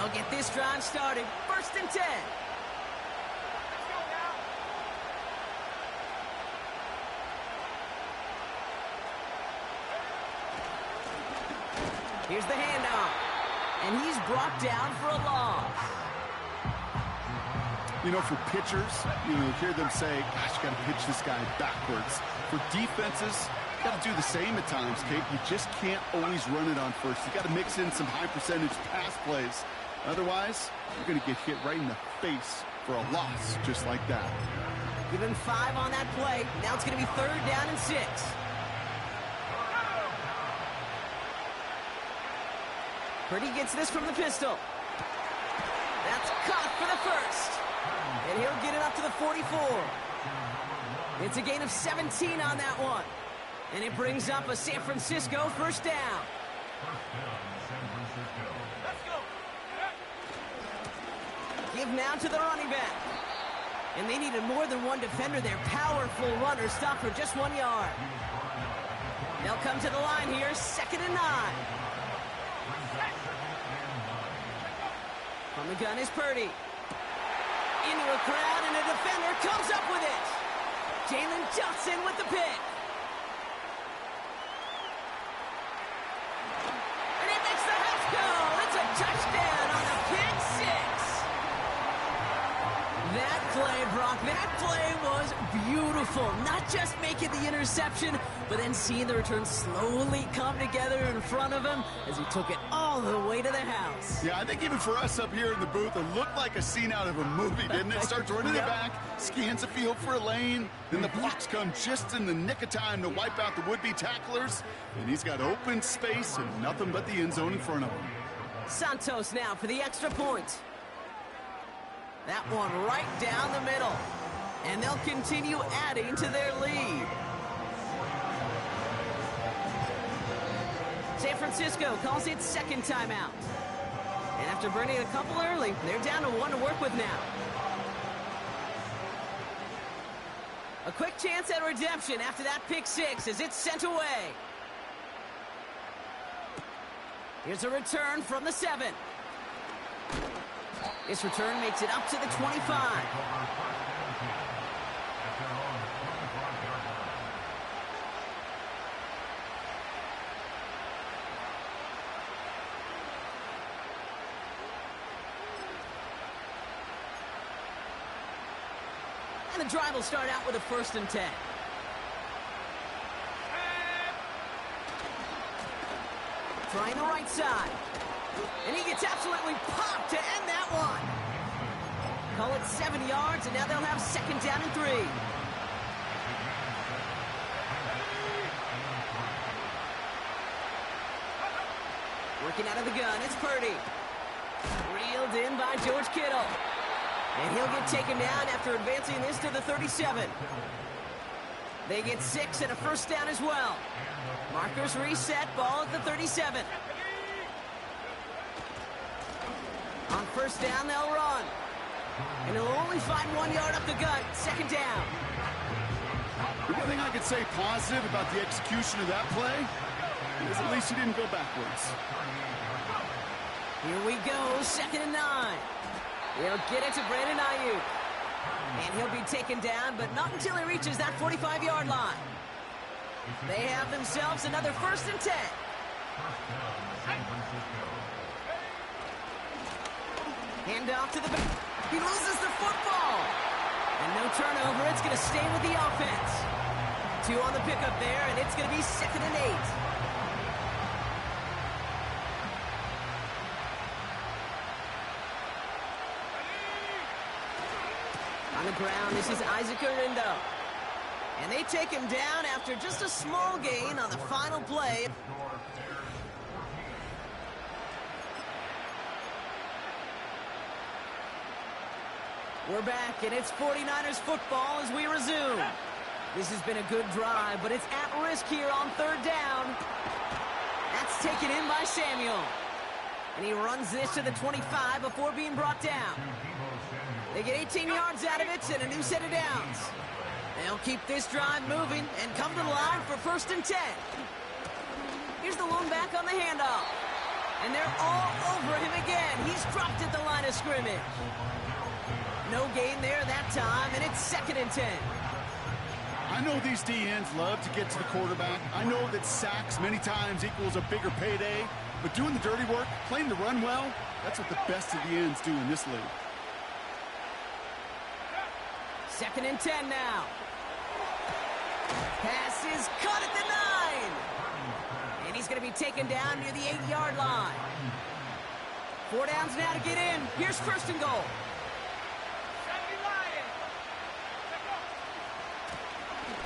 They'll get this drive started. 1st and 10. Here's the handoff. And he's brought down for a loss. You know, for pitchers, you hear them say, gosh, you got to pitch this guy backwards. For defenses, you got to do the same at times, Kate. You just can't always run it on first. You got to mix in some high-percentage pass plays. Otherwise, you're going to get hit right in the face for a loss just like that. Give him 5 on that play. Now it's going to be 3rd down and 6. Purdy gets this from the pistol. That's caught for the first. And he'll get it up to the 44. It's a gain of 17 on that one. And it brings up a San Francisco 1st down. Give now to the running back. And they needed more than one defender. Their powerful runner stopped for just 1 yard. They'll come to the line here, 2nd and 9. From the gun is Purdy. Into a crowd, and a defender comes up with it. Jalen Johnson with the pick. And it makes the half goal. It's a touchdown on the pick 6. That play, Brock, that play was beautiful. Not just making the interception, but then seeing the return slowly come together in front of him as he took it all the way to the house. Yeah, I think even for us up here in the booth, it looked like a scene out of a movie, didn't it? Starts running it back, scans the field for a lane, then the blocks come just in the nick of time to wipe out the would-be tacklers, and he's got open space and nothing but the end zone in front of him. Santos now for the extra point. That one right down the middle. And they'll continue adding to their lead. San Francisco calls it 2nd timeout. And after burning a couple early, they're down to 1 to work with now. A quick chance at redemption after that pick 6 as it's sent away. Here's a return from the 7. This return makes it up to the 25. And the drive will start out with a 1st and 10. Trying the right side. And he gets absolutely popped to end that one. Call it 7 yards, and now they'll have 2nd down and 3. Working out of the gun, it's Purdy. Reeled in by George Kittle. And he'll get taken down after advancing this to the 37. They get 6 and a 1st down as well. Markers reset, ball at the 37. On 1st down, they'll run. And he'll only find 1 yard up the gut. 2nd down. The one thing I could say positive about the execution of that play is at least he didn't go backwards. Here we go, 2nd and 9. He'll get it to Brandon Ayuk. And he'll be taken down, but not until he reaches that 45-yard line. They have themselves another 1st and 10. Hand off to the back. He loses the football. And no turnover. It's going to stay with the offense. 2 on the pickup there, and it's going to be 2nd and 8. On the ground, this is Isaac Arindo. And they take him down after just a small gain on the final play. We're back, and it's 49ers football as we resume. This has been a good drive, but it's at risk here on 3rd down. That's taken in by Samuel. And he runs this to the 25 before being brought down. They get 18 yards out of it and a new set of downs. They'll keep this drive moving and come to the line for 1st and 10. Here's the lone back on the handoff. And they're all over him again. He's dropped at the line of scrimmage. No gain there that time, and it's 2nd and 10. I know these D-ends love to get to the quarterback. I know that sacks many times equals a bigger payday, but doing the dirty work, playing the run well, that's what the best of the ends do in this league. 2nd and 10 now. Pass is caught at the 9. And he's going to be taken down near the 8-yard line. 4 downs now to get in. Here's 1st and goal.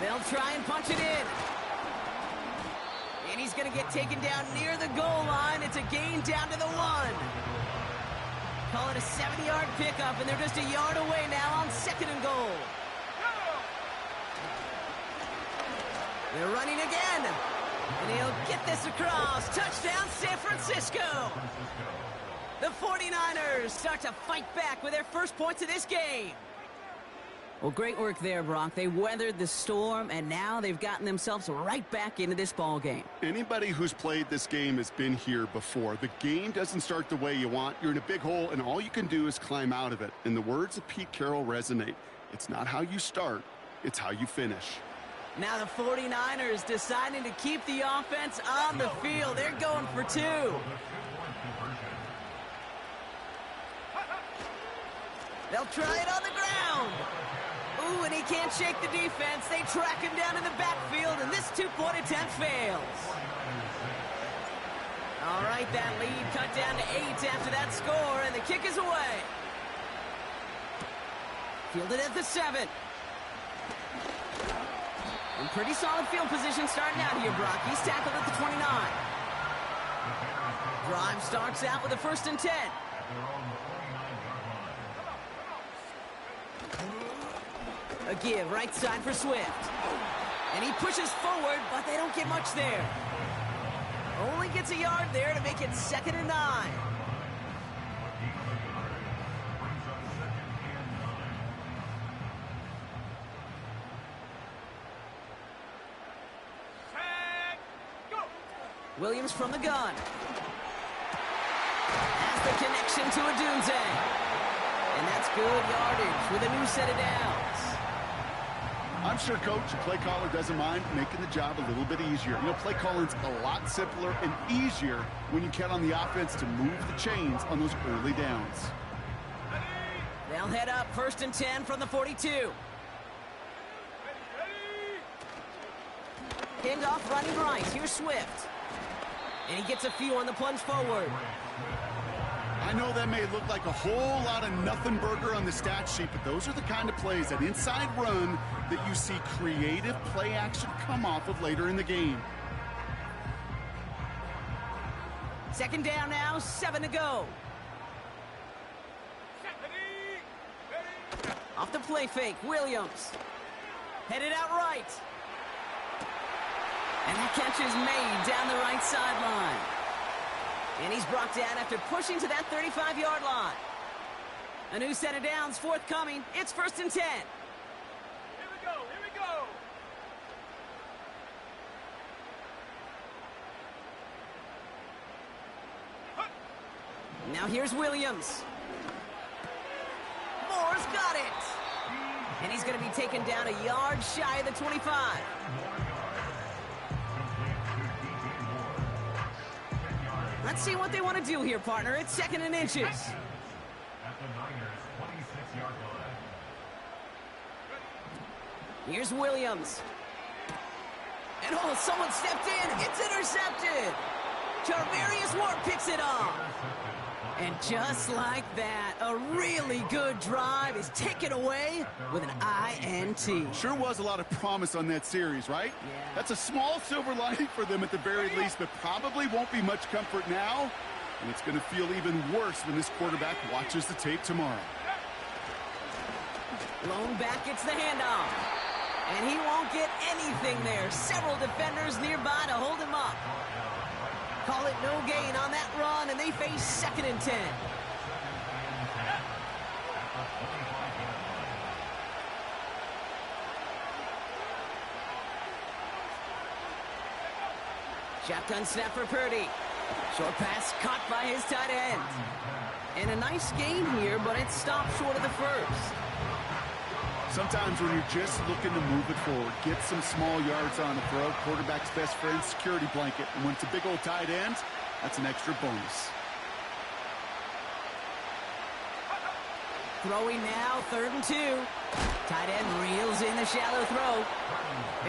They'll try and punch it in. And he's going to get taken down near the goal line. It's a gain down to the 1. Call it a 70-yard pickup, and they're just a yard away now on 2nd and goal. They're running again. And he'll get this across. Touchdown, San Francisco. The 49ers start to fight back with their first points of this game. Well, great work there, Brock. They weathered the storm, and now they've gotten themselves right back into this ball game. Anybody who's played this game has been here before. The game doesn't start the way you want. You're in a big hole, and all you can do is climb out of it. And the words of Pete Carroll resonate. It's not how you start, it's how you finish. Now the 49ers deciding to keep the offense on the field. They're going for 2. They'll try it on the ground. Ooh, and he can't shake the defense. They track him down in the backfield, and this 2-point attempt fails. All right, that lead cut down to 8 after that score, and the kick is away. Fielded at the 7. In pretty solid field position starting out here, Brock. He's tackled at the 29. Drive starts out with a 1st and 10. A give, right side for Swift. And he pushes forward, but they don't get much there. Only gets a yard there to make it 2nd and 9. Williams from the gun. Has the connection to Odunze. And that's good yardage with a new set of downs. I'm sure coach and play caller doesn't mind making the job a little bit easier. You know, play calling's a lot simpler and easier when you count on the offense to move the chains on those early downs. They'll head up 1st and 10 from the 42. Pinned off running right. Here's Swift. And he gets a few on the plunge forward. I know that may look like a whole lot of nothing burger on the stat sheet, but those are the kind of plays, that inside run, that you see creative play action come off of later in the game. 2nd down now, 7 to go. Off the play fake, Williams. Headed out right. And that catch is made down the right sideline. And he's brought down after pushing to that 35-yard line. A new set of downs forthcoming. It's 1st and 10. Here we go, here we go. Now here's Williams. Moore's got it. And he's going to be taken down a yard shy of the 25. Let's see what they want to do here, partner. It's 2nd and inches. At the Niners' 26-yard line. Here's Williams. And oh, someone stepped in. It's intercepted. Charvarius Ward picks it up. And just like that, a really good drive is taken away with an INT. Sure was a lot of promise on that series, right? Yeah. That's a small silver lining for them at the very least, but probably won't be much comfort now. And it's going to feel even worse when this quarterback watches the tape tomorrow. Lone back gets the handoff. And he won't get anything there. Several defenders nearby to hold him up. Call it no gain on that run, and they face 2nd and 10. Shotgun snap for Purdy. Short pass caught by his tight end. And a nice gain here, but it stopped short of the first. Sometimes when you're just looking to move it forward, get some small yards on the throw, quarterback's best friend, security blanket. And when it's a big old tight end, that's an extra bonus. Throwing now, 3rd and 2. Tight end reels in the shallow throw.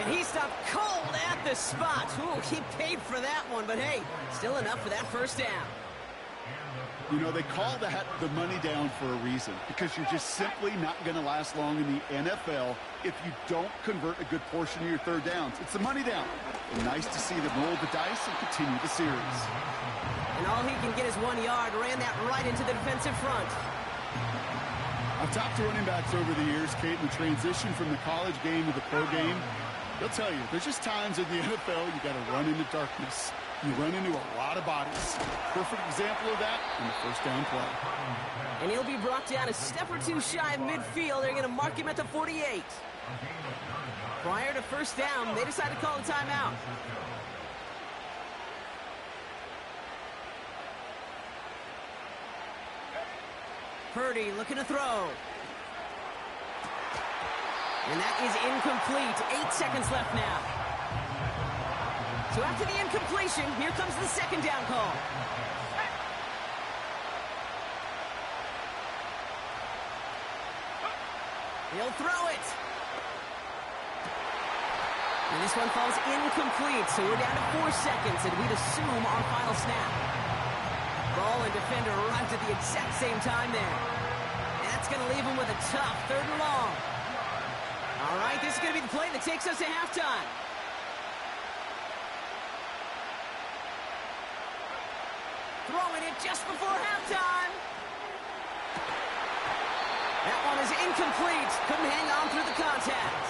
And he stopped cold at the spot. Ooh, he paid for that one, but hey, still enough for that first down. You know, they call that the money down for a reason, because you're just simply not going to last long in the NFL if you don't convert a good portion of your third downs. It's the money down. And nice to see them roll the dice and continue the series. And all he can get is 1 yard. Ran that right into the defensive front. I've talked to running backs over the years, Kate, in the transition from the college game to the pro game. They'll tell you, there's just times in the NFL you got to run into darkness. You run into a lot of bodies. Perfect example of that in the first down play. And he'll be brought down a step or two shy of midfield. They're going to mark him at the 48. Prior to first down, they decided to call a timeout. Purdy looking to throw. And that is incomplete. 8 seconds left now. So after the incompletion, here comes the second down call. He'll throw it. And this one falls incomplete, so we're down to 4 seconds, and we'd assume our final snap. Ball and defender arrived at the exact same time there. And that's going to leave him with a tough 3rd and long. All right, this is going to be the play that takes us to halftime. Throwing it just before halftime. That one is incomplete. Couldn't hang on through the contact.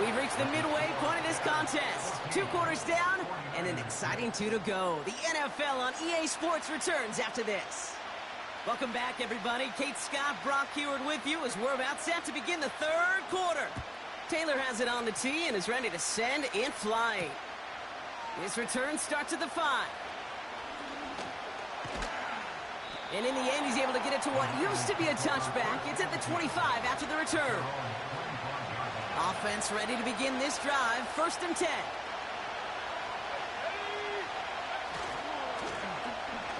We've reached the midway point of this contest. 2 quarters down and an exciting 2 to go. The NFL on EA Sports returns after this. Welcome back, everybody. Kate Scott, Brock Heward with you as we're about set to begin the 3rd quarter. Taylor has it on the tee and is ready to send it flying. His return starts at the 5. And in the end, he's able to get it to what used to be a touchback. It's at the 25 after the return. Offense ready to begin this drive. 1st and 10.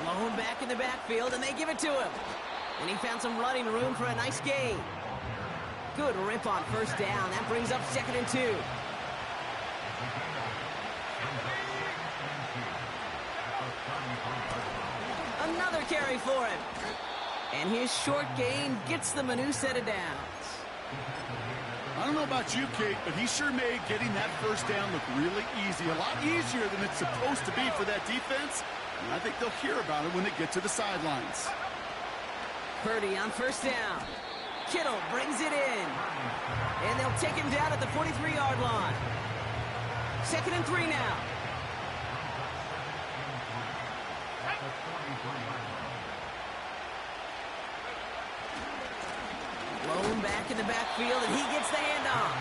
Lone back in the backfield, and they give it to him. And he found some running room for a nice gain. Good rip on 1st down. That brings up 2nd and 2. Another carry for him. And his short gain gets them a new set of downs. I don't know about you, Kate, but he sure made getting that 1st down look really easy. A lot easier than it's supposed to be for that defense. And I think they'll hear about it when they get to the sidelines. Purdy on 1st down. Kittle brings it in. And they'll take him down at the 43-yard line. 2nd and 3 now. Lone back in the backfield, and he gets the handoff.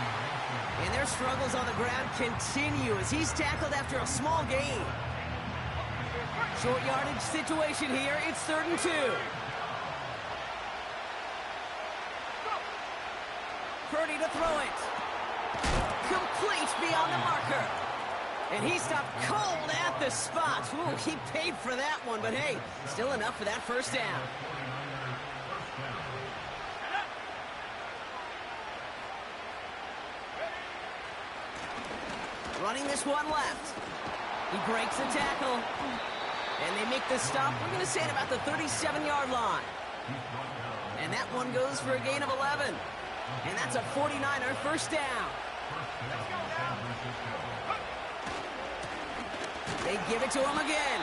And their struggles on the ground continue as he's tackled after a small gain. Short yardage situation here. It's 3rd and 2. Purdy to throw it. Complete beyond the marker. And he stopped cold at the spot. Ooh, he paid for that one, but hey, still enough for that 1st down. Running this one left. He breaks the tackle. And they make the stop, we're going to say, at about the 37-yard line. And that one goes for a gain of 11. And that's a 49er 1st down. They give it to him again.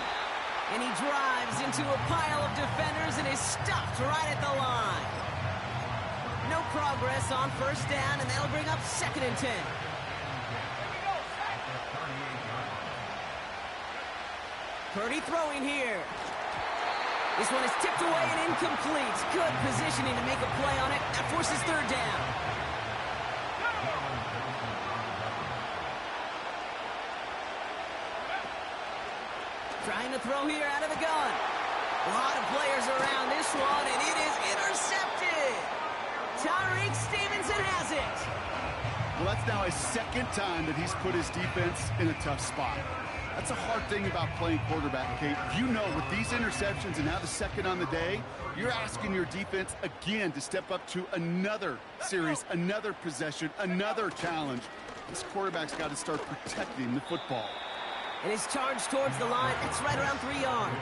And he drives into a pile of defenders and is stopped right at the line. No progress on 1st down, and that'll bring up 2nd and 10. Purdy throwing here. This one is tipped away and incomplete. Good positioning to make a play on it. That forces 3rd down. Trying to throw here out of the gun. A lot of players around this one, and it is intercepted. Tyreek Stevenson has it. Well, that's now his second time that he's put his defense in a tough spot. That's a hard thing about playing quarterback, Kate. You know, with these interceptions and now the second on the day, you're asking your defense again to step up to another series, another possession, another challenge. This quarterback's got to start protecting the football. And his charge towards the line, it's right around 3 yards.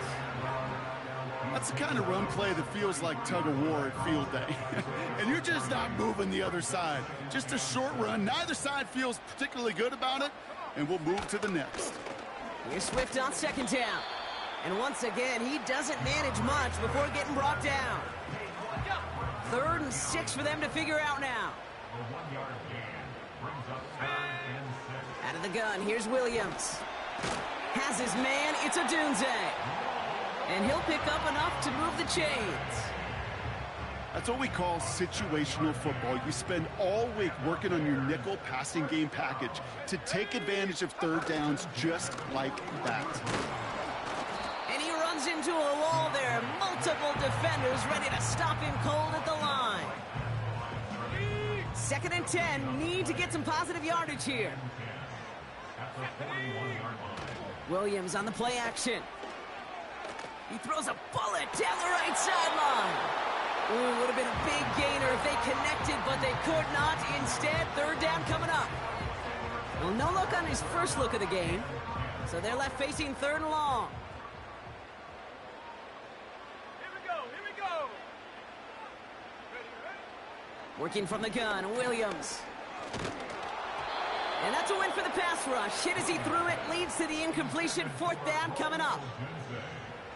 That's the kind of run play that feels like tug-of-war at field day. And you're just not moving the other side. Just a short run. Neither side feels particularly good about it, and we'll move to the next. Here's Swift on second down. And once again, he doesn't manage much before getting brought down. 3rd and 6 for them to figure out now. Out of the gun, here's Williams. Has his man, it's a Dunze. And he'll pick up enough to move the chains. That's what we call situational football. You spend all week working on your nickel passing game package to take advantage of third downs just like that. And he runs into a wall there. Multiple defenders ready to stop him cold at the line. 2nd and 10. Need to get some positive yardage here. Williams on the play action. He throws a bullet down the right sideline. Ooh, would have been a big gainer if they connected, but they could not. Instead, 3rd down coming up. Well, no look on his first look of the game. So they're left facing 3rd and long. Here we go. Working from the gun, Williams. And that's a win for the pass rush. Hit as he threw it, leads to the incompletion. 4th down coming up.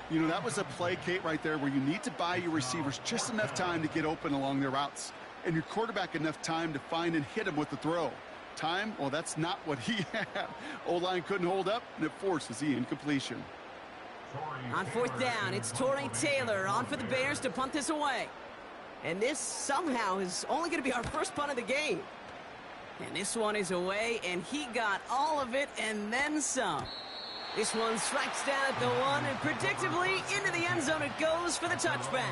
You know, that was a play, Kate, right there where you need to buy your receivers just enough time to get open along their routes. And your quarterback enough time to find and hit him with the throw. Time? Well, that's not what he had. O-line couldn't hold up, and it forces the incompletion. On 4th down, it's Torrey Taylor on for the Bears to punt this away. And this somehow is only going to be our first punt of the game. And this one is away, and he got all of it and then some. This one strikes down at the 1, and predictably into the end zone it goes for the touchback.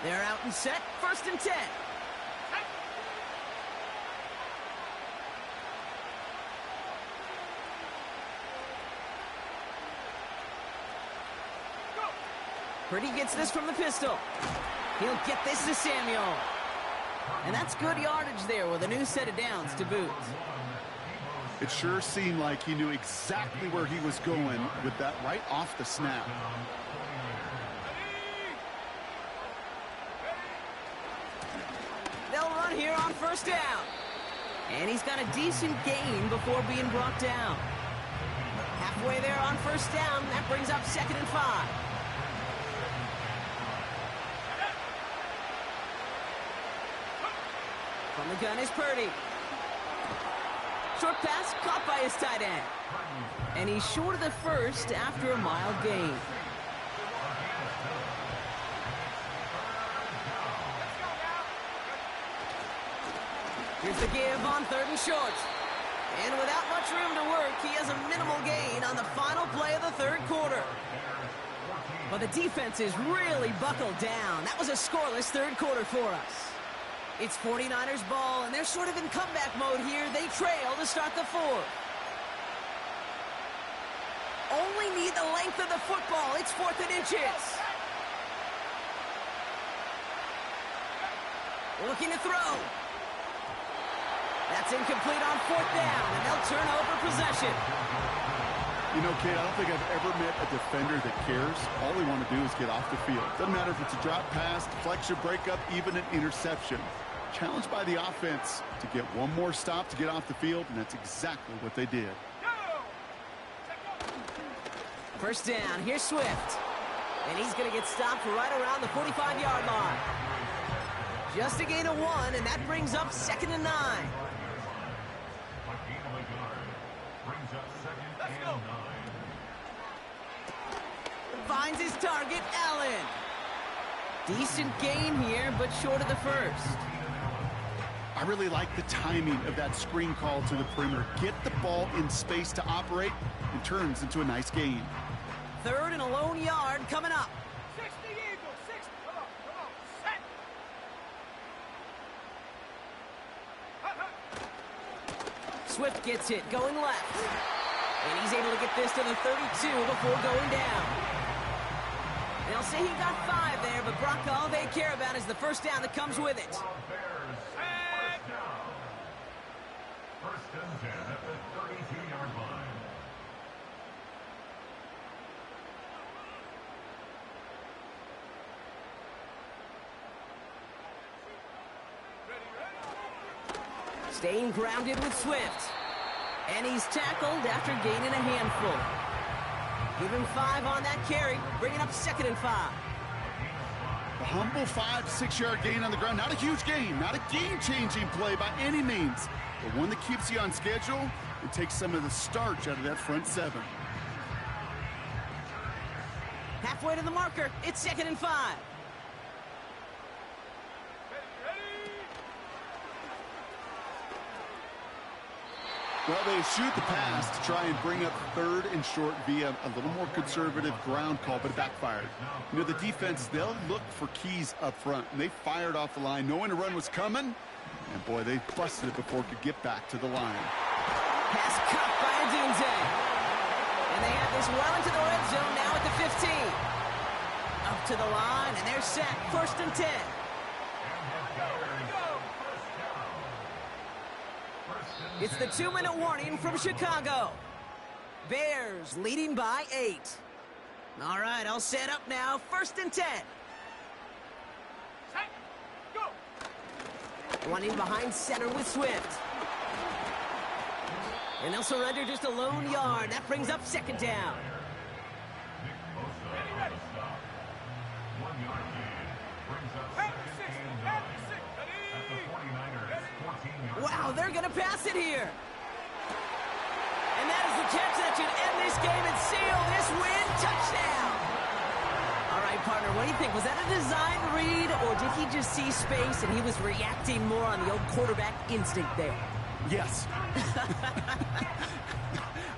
They're out and set, 1st and 10. Purdy gets this from the pistol. He'll get this to Samuel. And that's good yardage there with a new set of downs to boot. It sure seemed like he knew exactly where he was going with that right off the snap. They'll run here on 1st down. And he's got a decent gain before being brought down. Halfway there on 1st down. That brings up 2nd and 5. From the gun is Purdy. Short pass caught by his tight end. And he's short of the 1st after a mild gain. Here's the give on 3rd and short. And without much room to work, he has a minimal gain on the final play of the 3rd quarter. But the defense is really buckled down. That was a scoreless 3rd quarter for us. It's 49ers ball, and they're sort of in comeback mode here. They trail to start the 4th. Only need the length of the football. It's 4th and inches. Looking to throw. That's incomplete on 4th down, and they'll turn over possession. You know, Kate, I don't think I've ever met a defender that cares. All they want to do is get off the field. Doesn't matter if it's a drop pass, deflection, breakup, even an interception. Challenged by the offense to get one more stop to get off the field, and that's exactly what they did. 1st down, here's Swift. And he's going to get stopped right around the 45-yard line. Just a gain of 1, and that brings up 2nd and 9. Finds his target, Allen. Decent gain here, but short of the 1st. I really like the timing of that screen call to the perimeter. Get the ball in space to operate and turns into a nice gain. 3rd and a lone yard coming up. 60 Eagles, 60. Come on, set. Swift gets it, going left. And he's able to get this to the 32 before going down. They'll say he got 5 there, but Brock, all they care about is the first down that comes with it. First and 10 at the 32-yard line. Staying grounded with Swift. And he's tackled after gaining a handful. Give him 5 on that carry, bringing up 2nd and 5. A humble 5-6-yard gain on the ground. Not a huge gain, not a game-changing play by any means, but one that keeps you on schedule and takes some of the starch out of that front 7. Halfway to the marker, it's 2nd and 5. Well, they shoot the pass to try and bring up 3rd and short via a little more conservative ground call, but it backfired. You know, the defense, they'll look for keys up front, and they fired off the line knowing a run was coming, and boy, they busted it before it could get back to the line. Pass caught by Adunze. And they have this well into the red zone now at the 15. Up to the line, and they're set. 1st and 10. It's the 2-minute warning from Chicago. Bears leading by 8. All right, I'll set up now. 1st and 10. Set, go. Running behind center with Swift. And they'll surrender just a lone yard. That brings up 2nd down. Wow, they're going to pass it here. And that is the catch that should end this game and seal this win. Touchdown. All right, partner, what do you think? Was that a design read, or did he just see space and he was reacting more on the old quarterback instinct there? Yes.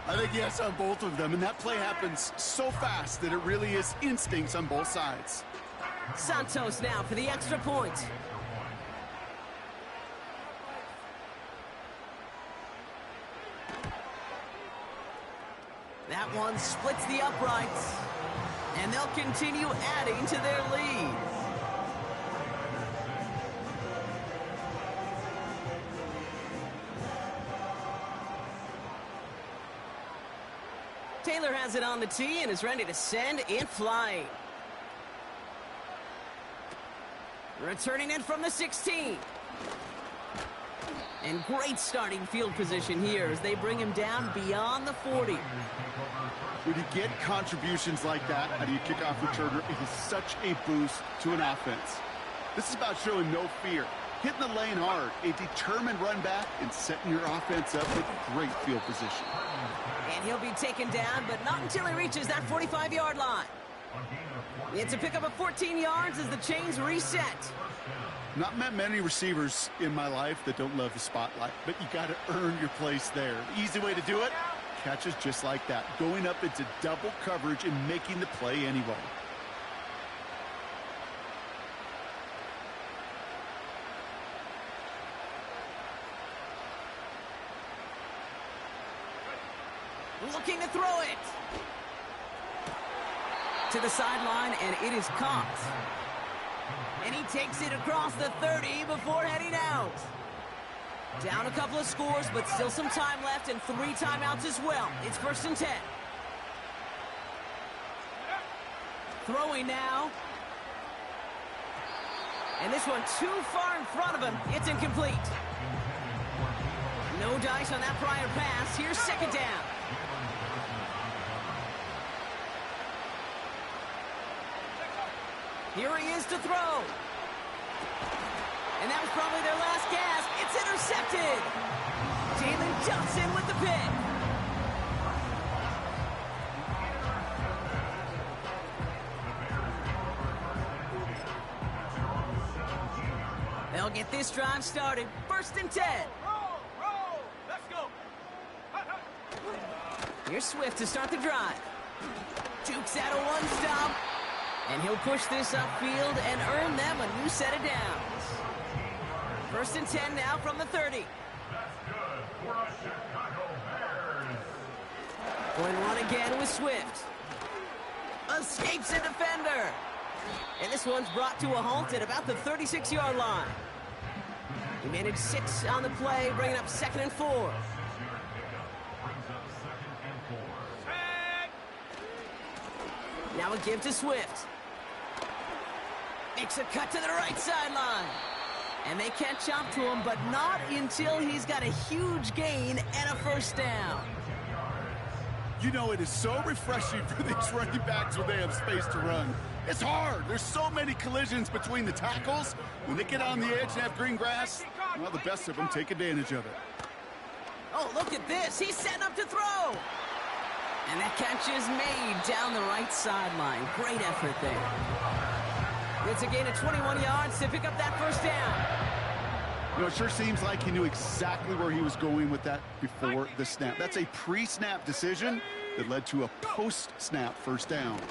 I think yes on both of them, and that play happens so fast that it really is instincts on both sides. Santos now for the extra point. That one splits the uprights, and they'll continue adding to their lead. Taylor has it on the tee and is ready to send it flying. Returning it from the 16. And great starting field position here as they bring him down beyond the 40. When you get contributions like that out of your kickoff returner, it is such a boost to an offense. This is about showing no fear, hitting the lane hard, a determined run back, and setting your offense up with great field position. And he'll be taken down, but not until he reaches that 45-yard line. It's a pickup of 14 yards as the chains reset. Not met many receivers in my life that don't love the spotlight, but you got to earn your place there. The easy way to do it, catches just like that, going up into double coverage and making the play anyway. Looking to throw it. To the sideline, and it is caught. And he takes it across the 30 before heading out. Down a couple of scores, but still some time left and 3 timeouts as well. It's 1st and 10. Throwing now. And this one too far in front of him. It's incomplete. No dice on that prior pass. Here's 2nd down. Here he is to throw. And that was probably their last gasp. It's intercepted. Jalen Johnson with the pick. They'll get this drive started. 1st and 10. Roll! Let's go! Hut, hut. Here's Swift to start the drive. Jukes out a one-stop. And he'll push this upfield and earn them a new set of downs. 1st and 10 now from the 30. That's good for the Chicago Bears. Going one again with Swift. Escapes a defender. And this one's brought to a halt at about the 36-yard line. He managed 6 on the play, bringing up 2nd and 4. Brings up 2nd and 4. Now a give to Swift. Makes a cut to the right sideline. And they catch up to him, but not until he's got a huge gain and a 1st down. You know, it is so refreshing for these running backs when they have space to run. It's hard. There's so many collisions between the tackles. When they get on the edge and have green grass, well, the best of them take advantage of it. Oh, look at this. He's setting up to throw. And that catch is made down the right sideline. Great effort there. It's a gain of 21 yards to pick up that 1st down. You know, it sure seems like he knew exactly where he was going with that before the snap. That's a pre-snap decision that led to a post-snap 1st down.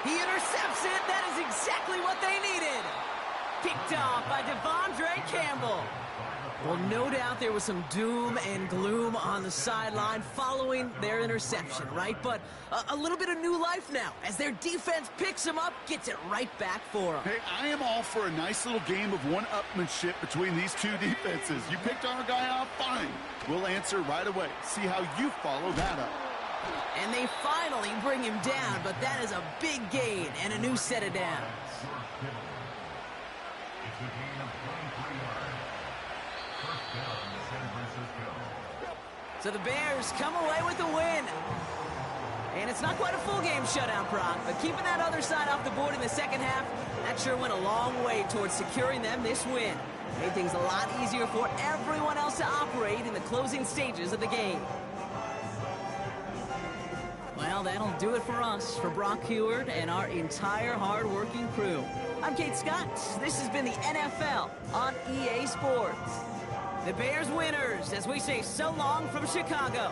He intercepts it. That is exactly what they needed. Picked off by Devondre Campbell. Well, no doubt there was some doom and gloom on the sideline following their interception, right? But a little bit of new life now as their defense picks him up, gets it right back for him. Hey, I am all for a nice little game of one-upmanship between these two defenses. You picked our guy out, fine. We'll answer right away. See how you follow that up. And they finally bring him down, but that is a big gain and a new set of downs. It's a gain of 23 yards. 1st down, San Francisco. So the Bears come away with the win. And it's not quite a full game shutout, Brock, but keeping that other side off the board in the 2nd half, that sure went a long way towards securing them this win. Made things a lot easier for everyone else to operate in the closing stages of the game. Well, that'll do it for us, for Brock Heward and our entire hard-working crew. I'm Kate Scott. This has been the NFL on EA Sports. The Bears winners, as we say so long from Chicago.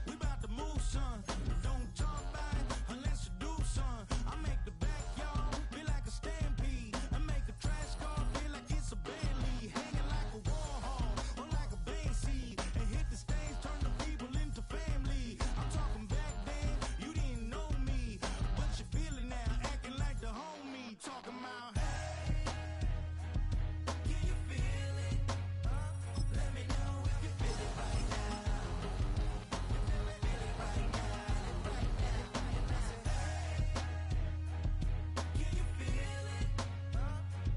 We about to move, son. Don't talk about it unless you do, son. I make the backyard feel like a stampede. I make a trash car feel like it's a Bentley. Hanging like a Warhol or like a bank seed. And hit the stage, turn the people into family. I'm talking back then, you didn't know me. But you feel it now, acting like the homie. Talking about, hey, can you feel it? Let me know if you feel it right now. Can you feel it?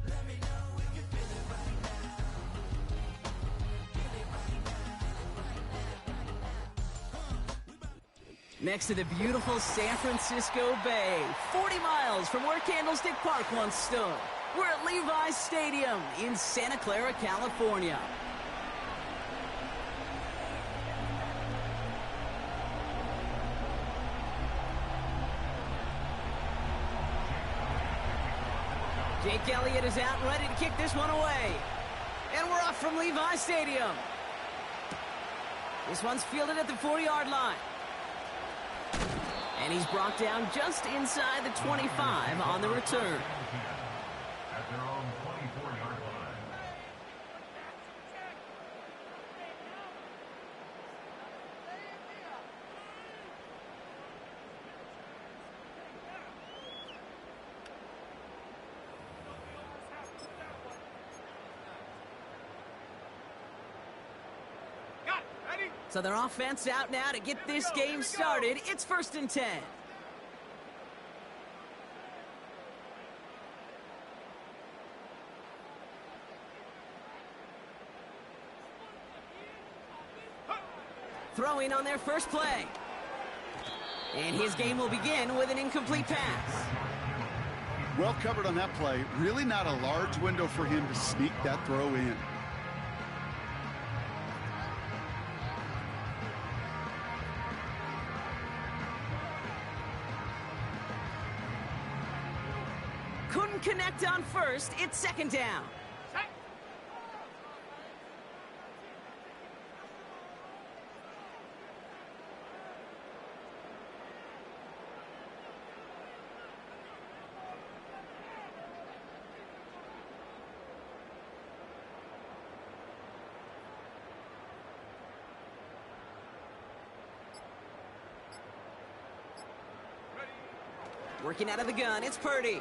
Let me know if you feel it right now. Next to the beautiful San Francisco Bay, 40 miles from where Candlestick Park once stood. We're at Levi's Stadium in Santa Clara, California. Jake Elliott is out and ready to kick this one away. And we're off from Levi's Stadium. This one's fielded at the 40-yard line. And he's brought down just inside the 25 on the return. At their own 24-yard line. Got it. Ready? So their offense out now to get this game started. It's 1st and 10. Throwing on their first play. And his game will begin with an incomplete pass. Well covered on that play. Really not a large window for him to sneak that throw in. Couldn't connect on first. It's second down. Working out of the gun, it's Purdy.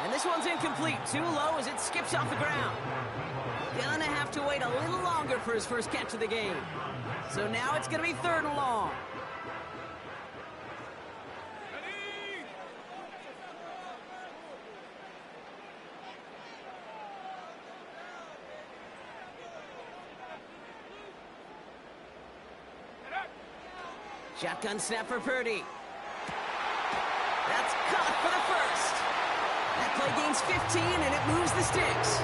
And this one's incomplete. Too low as it skips off the ground. Gonna have to wait a little longer for his first catch of the game. So now it's gonna be 3rd and long. Shotgun snap for Purdy. That's caught for the first. That play gains 15, and it moves the sticks.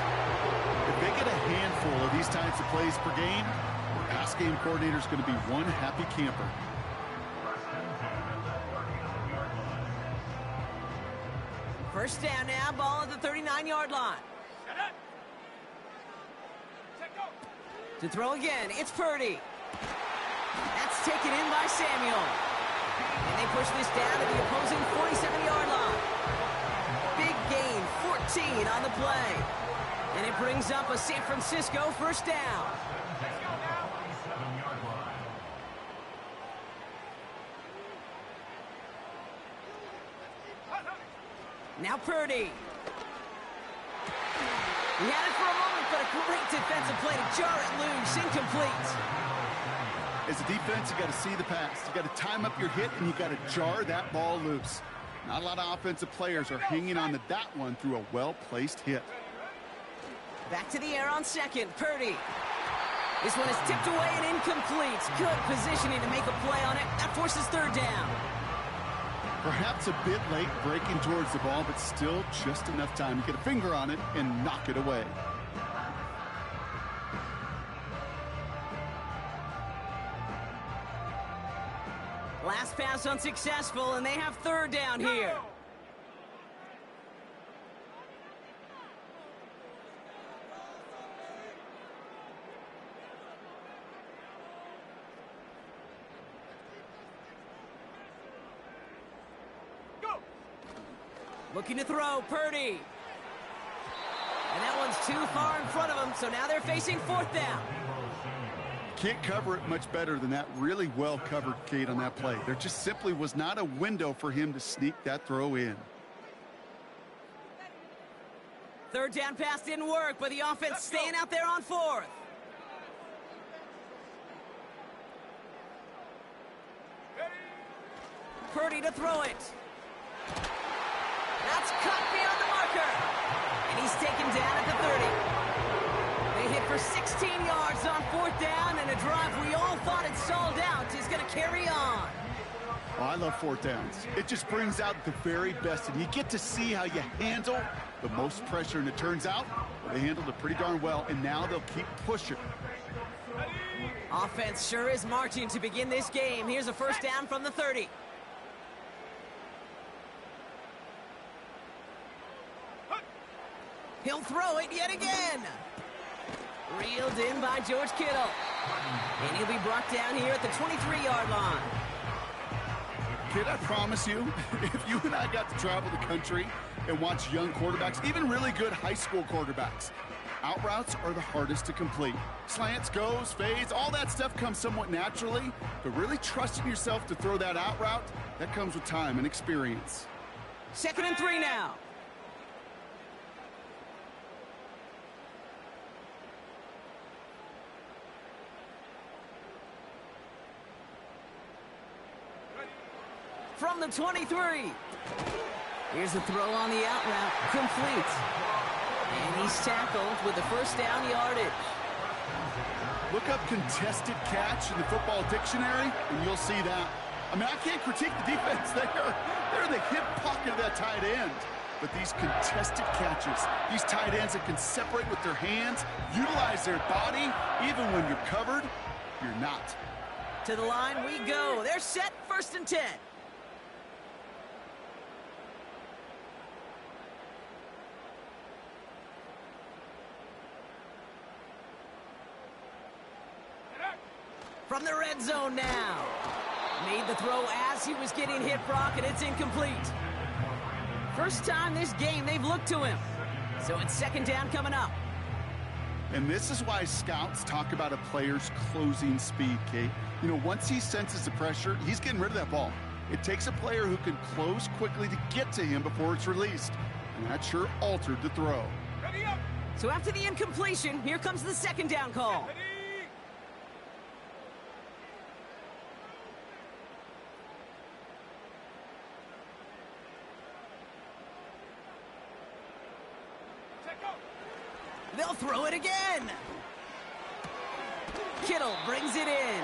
If they get a handful of these types of plays per game, the pass game coordinator is going to be one happy camper. First down now, ball at the 39-yard line. To throw again, it's Purdy. That's taken in by Samuel. And they push this down to the opposing 47-yard line. Big gain, 14 on the play. And it brings up a San Francisco first down. Now Purdy. He had it for a moment, but a great defensive play to jar it loose, incomplete. As a defense, you got to see the pass. You got to time up your hit, and you got to jar that ball loose. Not a lot of offensive players are hanging on to that one through a well-placed hit. Back to the air on second, Purdy. This one is tipped away and incomplete. Good positioning to make a play on it. That forces 3rd down. Perhaps a bit late breaking towards the ball, but still just enough time to get a finger on it and knock it away. Last pass unsuccessful, and they have 3rd down here. Go! Looking to throw, Purdy. And that one's too far in front of him, so now they're facing 4th down. Can't cover it much better than that. Really well covered, Kate, on that play. There just simply was not a window for him to sneak that throw in. 3rd down pass didn't work, but the offense staying out there on 4th. Purdy to throw it. That's cut beyond the marker. And he's taken down at the 30. They hit for 16 yards on 4th down, and a drive we all thought had stalled out is going to carry on. Oh, I love 4th downs. It just brings out the very best, and you get to see how you handle the most pressure, and it turns out they handled it pretty darn well, and now they'll keep pushing. Offense sure is marching to begin this game. Here's a first down from the 30. He'll throw it yet again. Reeled in by George Kittle. And he'll be brought down here at the 23-yard line. Kid, I promise you, if you and I got to travel the country and watch young quarterbacks, even really good high school quarterbacks, out routes are the hardest to complete. Slants, goes, fades, all that stuff comes somewhat naturally, but really trusting yourself to throw that out route, that comes with time and experience. 2nd and 3 now. From the 23. Here's a throw on the out route, complete. And he's tackled with the first down yardage. Look up contested catch in the football dictionary, and you'll see that. I mean, I can't critique the defense there. They're in the hip pocket of that tight end. But these contested catches, these tight ends that can separate with their hands, utilize their body, even when you're covered, you're not. To the line we go. They're set, 1st and 10. From the red zone now. Made the throw as he was getting hit, Brock, and it's incomplete. First time this game they've looked to him. So it's 2nd down coming up. And this is why scouts talk about a player's closing speed, Kate. You know, once he senses the pressure, he's getting rid of that ball. It takes a player who can close quickly to get to him before it's released. And that sure altered the throw. Ready up. So after the incompletion, here comes the 2nd down call. Ready. Check out. They'll throw it again. Kittle brings it in.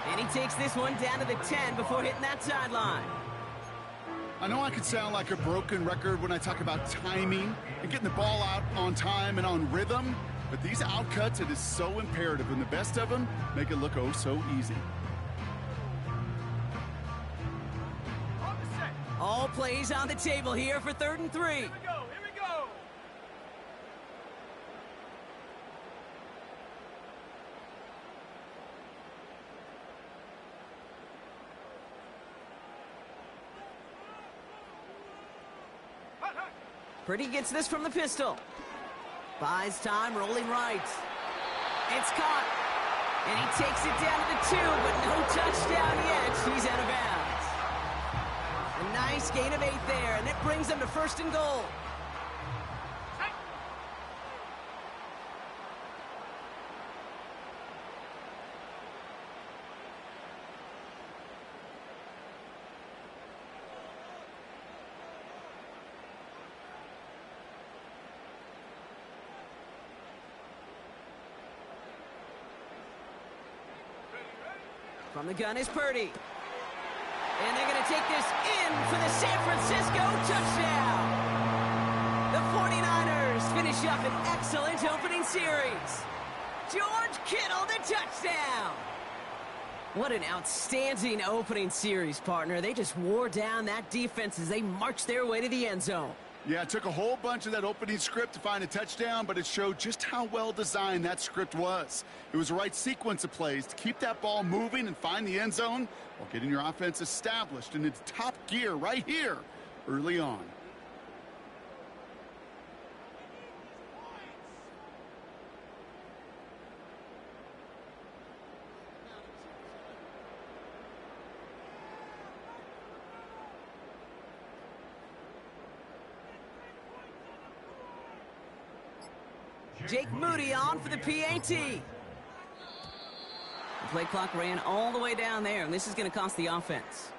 And he takes this one down to the 10 before hitting that sideline. I know I could sound like a broken record when I talk about timing and getting the ball out on time and on rhythm, but these outcuts, it is so imperative, and the best of them make it look oh so easy. On the set. All plays on the table here for 3rd and 3. Here we go. Here we go. Hot, hot. Purdy gets this from the pistol. Buys time, rolling right. It's caught. And he takes it down to the 2, but no touchdown yet. He's out of bounds. A nice gain of 8 there, and it brings them to 1st and goal. From the gun is Purdy. And they're going to take this in for the San Francisco touchdown. The 49ers finish up an excellent opening series. George Kittle, the touchdown. What an outstanding opening series, partner. They just wore down that defense as they marched their way to the end zone. Yeah, it took a whole bunch of that opening script to find a touchdown, but it showed just how well designed that script was. It was the right sequence of plays to keep that ball moving and find the end zone while getting your offense established in its top gear right here early on. Jake Moody on for the PAT. The play clock ran all the way down there, and this is going to cost the offense.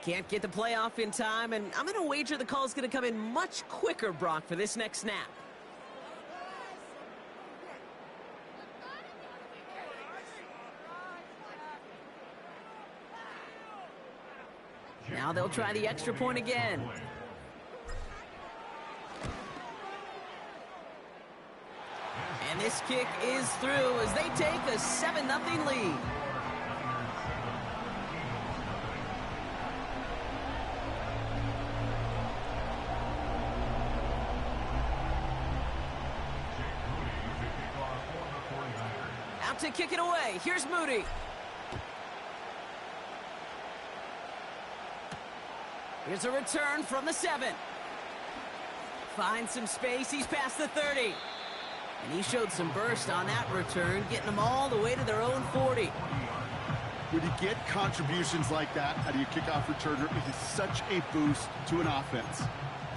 Can't get the play off in time, and I'm going to wager the call is going to come in much quicker, Brock, for this next snap. Now they'll try the extra point again. And this kick is through as they take a 7-0 lead. Out to kick it away. Here's Moody. Here's a return from the 7. Finds some space. He's past the 30. And he showed some burst on that return, getting them all the way to their own 40. When you get contributions like that out of your kickoff returner, it is such a boost to an offense.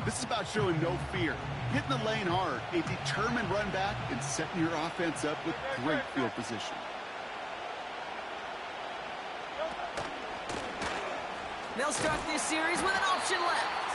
This is about showing no fear, hitting the lane hard, a determined run back, and setting your offense up with great field position. They'll start this series with an option left.